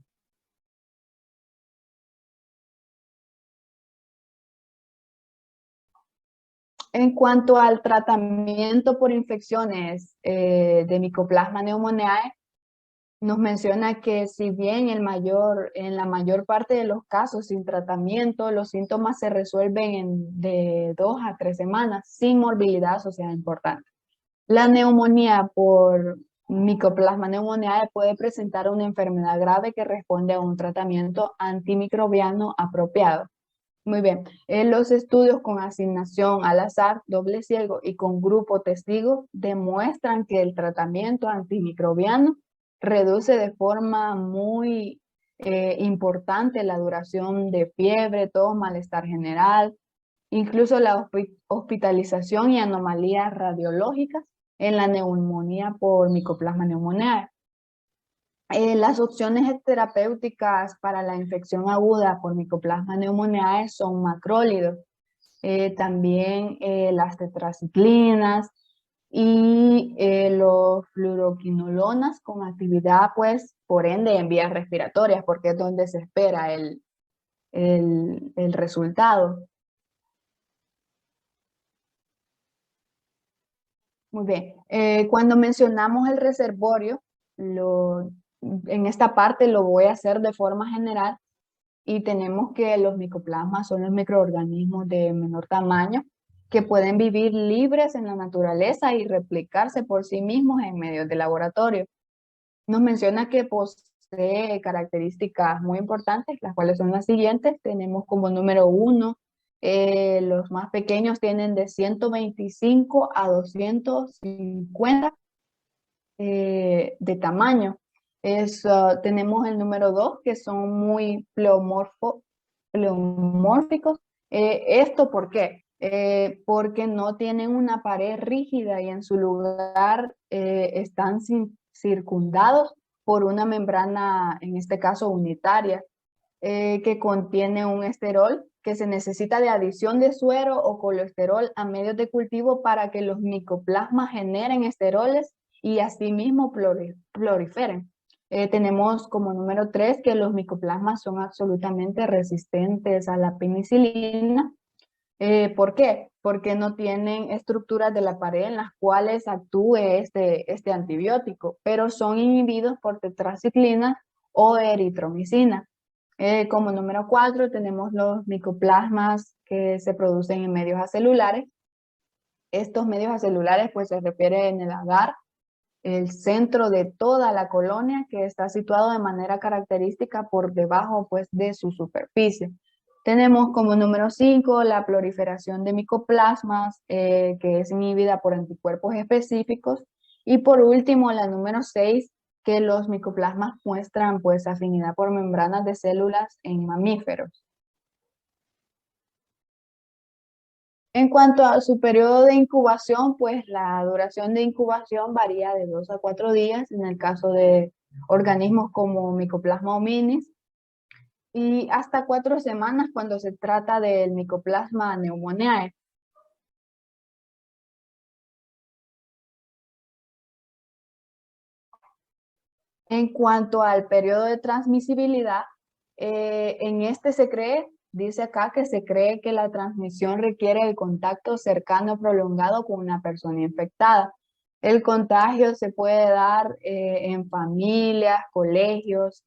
En cuanto al tratamiento por infecciones de Mycoplasma pneumoniae, nos menciona que si bien en la mayor parte de los casos sin tratamiento, los síntomas se resuelven de 2 a 3 semanas sin morbilidad asociada importante. La neumonía por Mycoplasma pneumoniae puede presentar una enfermedad grave que responde a un tratamiento antimicrobiano apropiado. Muy bien. Los estudios con asignación al azar, doble ciego y con grupo testigo demuestran que el tratamiento antimicrobiano reduce de forma muy importante la duración de fiebre, tos, malestar general, incluso la hospitalización y anomalías radiológicas en la neumonía por Mycoplasma pneumoniae. Las opciones terapéuticas para la infección aguda por Mycoplasma pneumoniae son macrólidos, también las tetraciclinas y los fluoroquinolonas con actividad, pues, por ende, en vías respiratorias, porque es donde se espera el resultado. Muy bien. Cuando mencionamos el reservorio, en esta parte lo voy a hacer de forma general y tenemos que los micoplasmas son los microorganismos de menor tamaño que pueden vivir libres en la naturaleza y replicarse por sí mismos en medios de laboratorio. Nos menciona que posee características muy importantes, las cuales son las siguientes. Tenemos como número 1, los más pequeños tienen de 125 a 250 de tamaño. Tenemos el número 2, que son muy pleomórficos. ¿Esto por qué? Porque no tienen una pared rígida y en su lugar están circundados por una membrana, en este caso unitaria, que contiene un esterol que se necesita de adición de suero o colesterol a medios de cultivo para que los micoplasmas generen esteroles y asimismo proliferen. Tenemos como número 3 que los micoplasmas son absolutamente resistentes a la penicilina. ¿Por qué? Porque no tienen estructuras de la pared en las cuales actúe este antibiótico, pero son inhibidos por tetraciclina o eritromicina. Como número 4 tenemos los micoplasmas que se producen en medios acelulares. Estos medios acelulares pues se refieren en el agar, el centro de toda la colonia, que está situado de manera característica por debajo pues de su superficie. Tenemos como número 5 la proliferación de micoplasmas, que es inhibida por anticuerpos específicos. Y por último, la número 6, que los micoplasmas muestran pues afinidad por membranas de células en mamíferos. En cuanto a su periodo de incubación, pues la duración de incubación varía de 2 a 4 días en el caso de organismos como Mycoplasma hominis y hasta 4 semanas cuando se trata del Mycoplasma pneumoniae. En cuanto al periodo de transmisibilidad, en este se cree, dice acá que se cree que la transmisión requiere el contacto cercano prolongado con una persona infectada. El contagio se puede dar en familias, colegios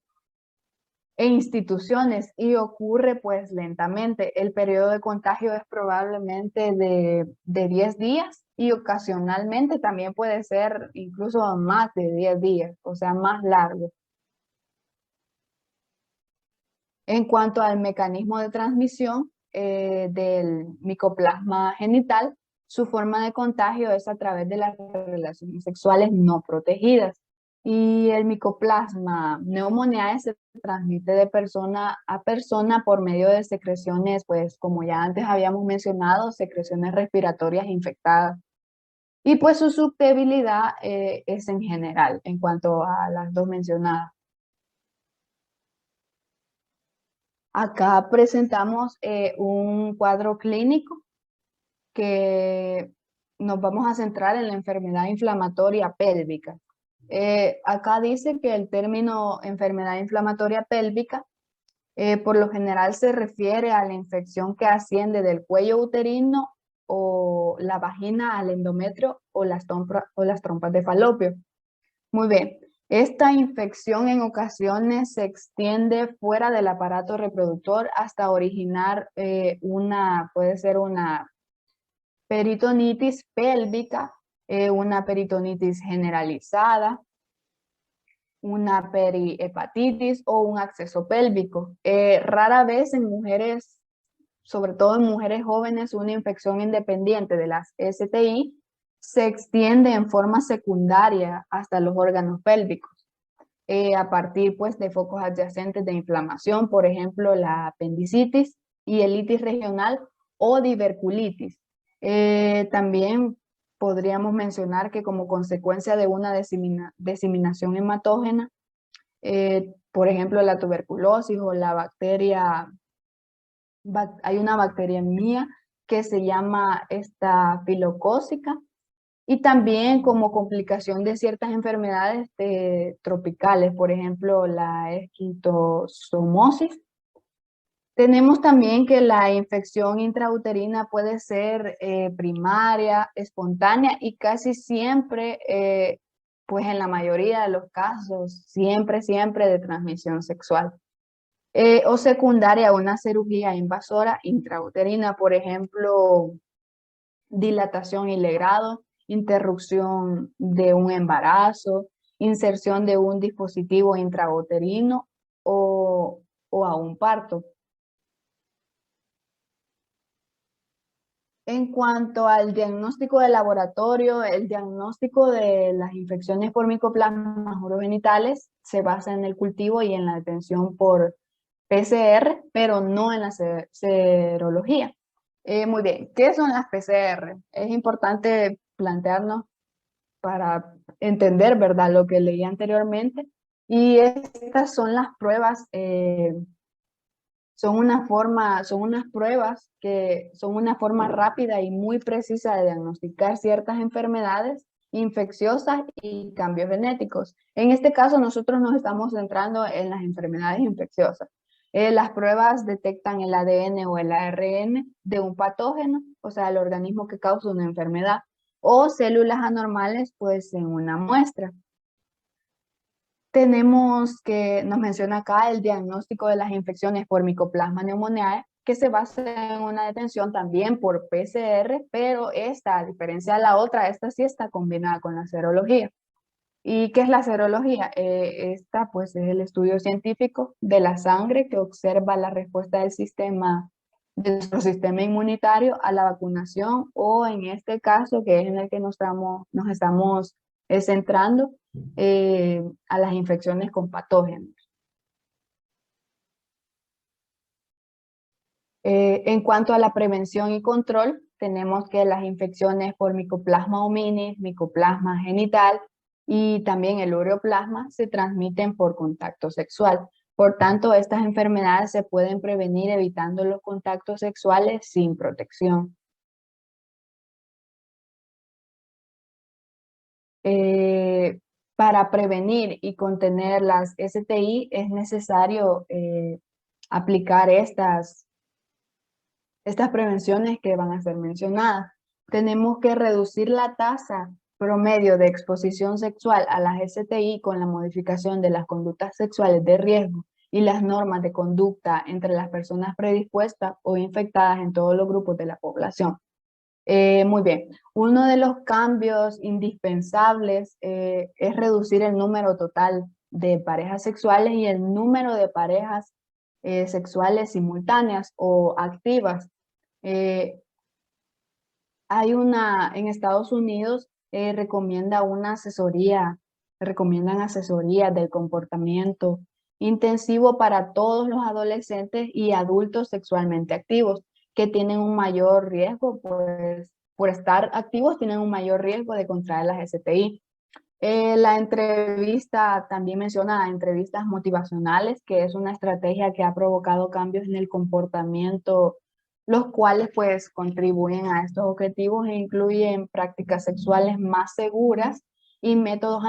e instituciones y ocurre pues lentamente. El periodo de contagio es probablemente de 10 días y ocasionalmente también puede ser incluso más de 10 días, o sea, más largo. En cuanto al mecanismo de transmisión del micoplasma genital, su forma de contagio es a través de las relaciones sexuales no protegidas. Y el micoplasma pneumoniae se transmite de persona a persona por medio de secreciones, pues como ya antes habíamos mencionado, secreciones respiratorias infectadas. Y pues su susceptibilidad es en general, en cuanto a las dos mencionadas. Acá presentamos un cuadro clínico que nos vamos a centrar en la enfermedad inflamatoria pélvica. Acá dice que el término enfermedad inflamatoria pélvica por lo general se refiere a la infección que asciende del cuello uterino o la vagina al endometrio o las trompas de falopio. Muy bien. Esta infección en ocasiones se extiende fuera del aparato reproductor hasta originar puede ser una peritonitis pélvica, una peritonitis generalizada, una perihepatitis o un acceso pélvico. Rara vez en mujeres, sobre todo en mujeres jóvenes, una infección independiente de las STI se extiende en forma secundaria hasta los órganos pélvicos, a partir pues de focos adyacentes de inflamación, por ejemplo la apendicitis y el litis regional o diverculitis. También podríamos mencionar que como consecuencia de una diseminación hematógena, por ejemplo la tuberculosis o la bacteria, hay una bacteriemia que se llama estafilocócica, y también como complicación de ciertas enfermedades tropicales, por ejemplo la esquistosomosis. Tenemos también que la infección intrauterina puede ser primaria, espontánea y casi siempre, pues en la mayoría de los casos, siempre de transmisión sexual. O secundaria a una cirugía invasora intrauterina, por ejemplo, dilatación y legrado, interrupción de un embarazo, inserción de un dispositivo intrauterino o a un parto. En cuanto al diagnóstico de laboratorio, el diagnóstico de las infecciones por micoplasmas urogenitales se basa en el cultivo y en la detención por PCR, pero no en la serología. Muy bien, ¿qué son las PCR? Es importante plantearnos para entender, ¿verdad?, lo que leí anteriormente. Y estas son las pruebas, son unas pruebas que son una forma rápida y muy precisa de diagnosticar ciertas enfermedades infecciosas y cambios genéticos. En este caso, nosotros nos estamos centrando en las enfermedades infecciosas. Las pruebas detectan el ADN o el ARN de un patógeno, o sea, el organismo que causa una enfermedad, o células anormales, pues en una muestra. Tenemos que, nos menciona acá el diagnóstico de las infecciones por Mycoplasma pneumoniae, que se basa en una detención también por PCR, pero esta, a diferencia de la otra, esta sí está combinada con la serología. ¿Y qué es la serología? Esta pues es el estudio científico de la sangre que observa la respuesta de nuestro sistema inmunitario a la vacunación, o en este caso, que es en el que nos estamos centrando, a las infecciones con patógenos. En cuanto a la prevención y control, tenemos que las infecciones por Mycoplasma hominis, Mycoplasma genital y también el ureoplasma se transmiten por contacto sexual. Por tanto, estas enfermedades se pueden prevenir evitando los contactos sexuales sin protección. Para prevenir y contener las STI es necesario aplicar estas prevenciones que van a ser mencionadas. Tenemos que reducir la tasa promedio de exposición sexual a las STI con la modificación de las conductas sexuales de riesgo y las normas de conducta entre las personas predispuestas o infectadas en todos los grupos de la población. Muy bien, uno de los cambios indispensables es reducir el número total de parejas sexuales y el número de parejas sexuales simultáneas o activas. En Estados Unidos recomiendan asesoría del comportamiento intensivo para todos los adolescentes y adultos sexualmente activos que tienen un mayor riesgo, pues por estar activos tienen un mayor riesgo de contraer las STI. La entrevista también menciona entrevistas motivacionales, que es una estrategia que ha provocado cambios en el comportamiento, los cuales pues contribuyen a estos objetivos e incluyen prácticas sexuales más seguras y métodos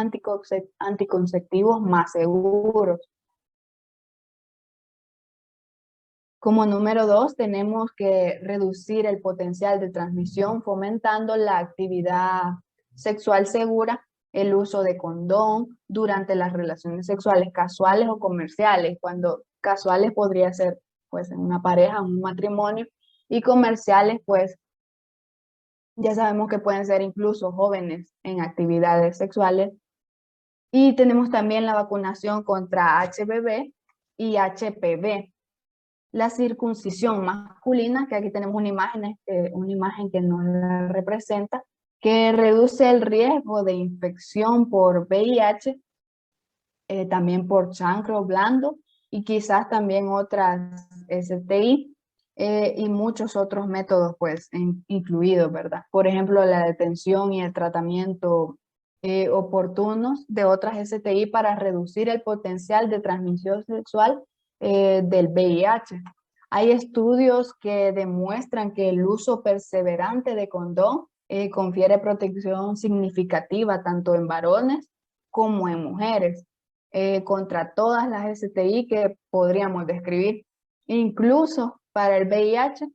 anticonceptivos más seguros. Como número 2, tenemos que reducir el potencial de transmisión fomentando la actividad sexual segura, el uso de condón durante las relaciones sexuales casuales o comerciales. Cuando casuales podría ser pues en una pareja, un matrimonio, y comerciales pues ya sabemos que pueden ser incluso jóvenes en actividades sexuales. Y tenemos también la vacunación contra HBV y HPV. La circuncisión masculina, que aquí tenemos una imagen que nos la representa, que reduce el riesgo de infección por VIH, también por chancro blando y quizás también otras STI y muchos otros métodos pues incluidos, ¿verdad? Por ejemplo, la detención y el tratamiento oportunos de otras STI para reducir el potencial de transmisión sexual del VIH. Hay estudios que demuestran que el uso perseverante de condón confiere protección significativa tanto en varones como en mujeres contra todas las STI que podríamos describir, incluso para el VIH,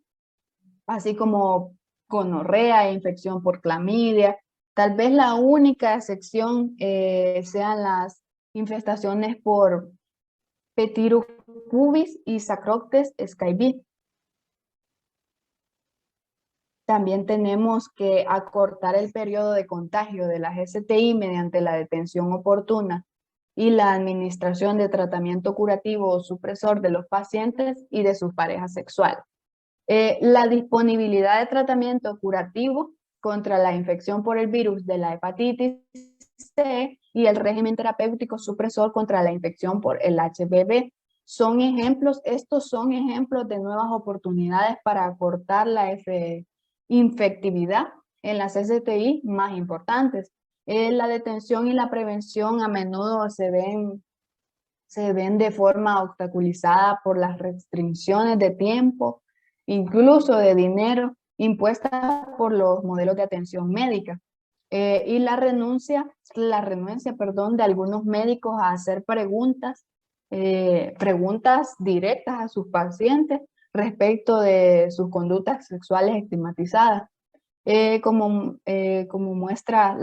así como gonorrea e infección por clamidia. Tal vez la única excepción sean las infestaciones por Petyrus pubis y Sacroctes scabiei. También tenemos que acortar el periodo de contagio de las STI mediante la detención oportuna y la administración de tratamiento curativo o supresor de los pacientes y de sus parejas sexuales. La disponibilidad de tratamiento curativo contra la infección por el virus de la hepatitis C y el régimen terapéutico supresor contra la infección por el HBV son ejemplos, estos son ejemplos de nuevas oportunidades para acortar la infectividad en las STI más importantes. La detención y la prevención a menudo se ven de forma obstaculizada por las restricciones de tiempo, incluso de dinero, impuestas por los modelos de atención médica. Y la renuncia, de algunos médicos a hacer preguntas directas a sus pacientes respecto de sus conductas sexuales estigmatizadas. Como muestra,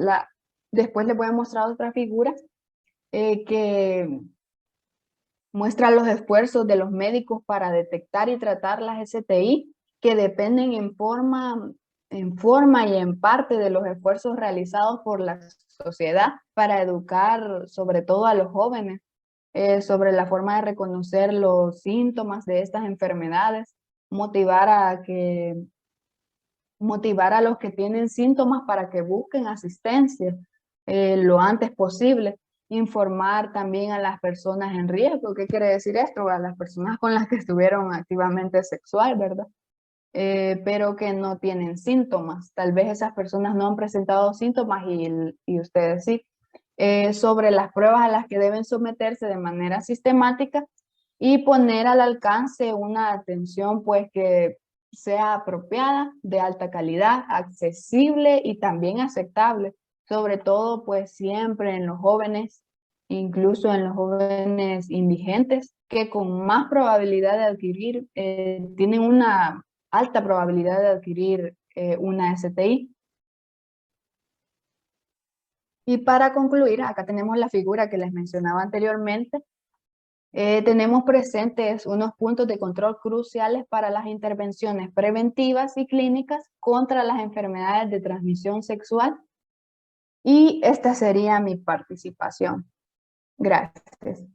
después les voy a mostrar otra figura que muestra los esfuerzos de los médicos para detectar y tratar las STI que dependen en forma y en parte de los esfuerzos realizados por la sociedad para educar sobre todo a los jóvenes sobre la forma de reconocer los síntomas de estas enfermedades, motivar a los que tienen síntomas para que busquen asistencia lo antes posible, informar también a las personas en riesgo. ¿Qué quiere decir esto? A las personas con las que estuvieron activamente sexual, ¿verdad? Pero que no tienen síntomas. Tal vez esas personas no han presentado síntomas y ustedes sí. Sobre las pruebas a las que deben someterse de manera sistemática y poner al alcance una atención pues que sea apropiada, de alta calidad, accesible y también aceptable, sobre todo pues siempre en los jóvenes, incluso en los jóvenes indigentes, que con más probabilidad de adquirir, tienen una alta probabilidad de adquirir una STI. Y para concluir, acá tenemos la figura que les mencionaba anteriormente. Tenemos presentes unos puntos de control cruciales para las intervenciones preventivas y clínicas contra las enfermedades de transmisión sexual. Y esta sería mi participación. Gracias.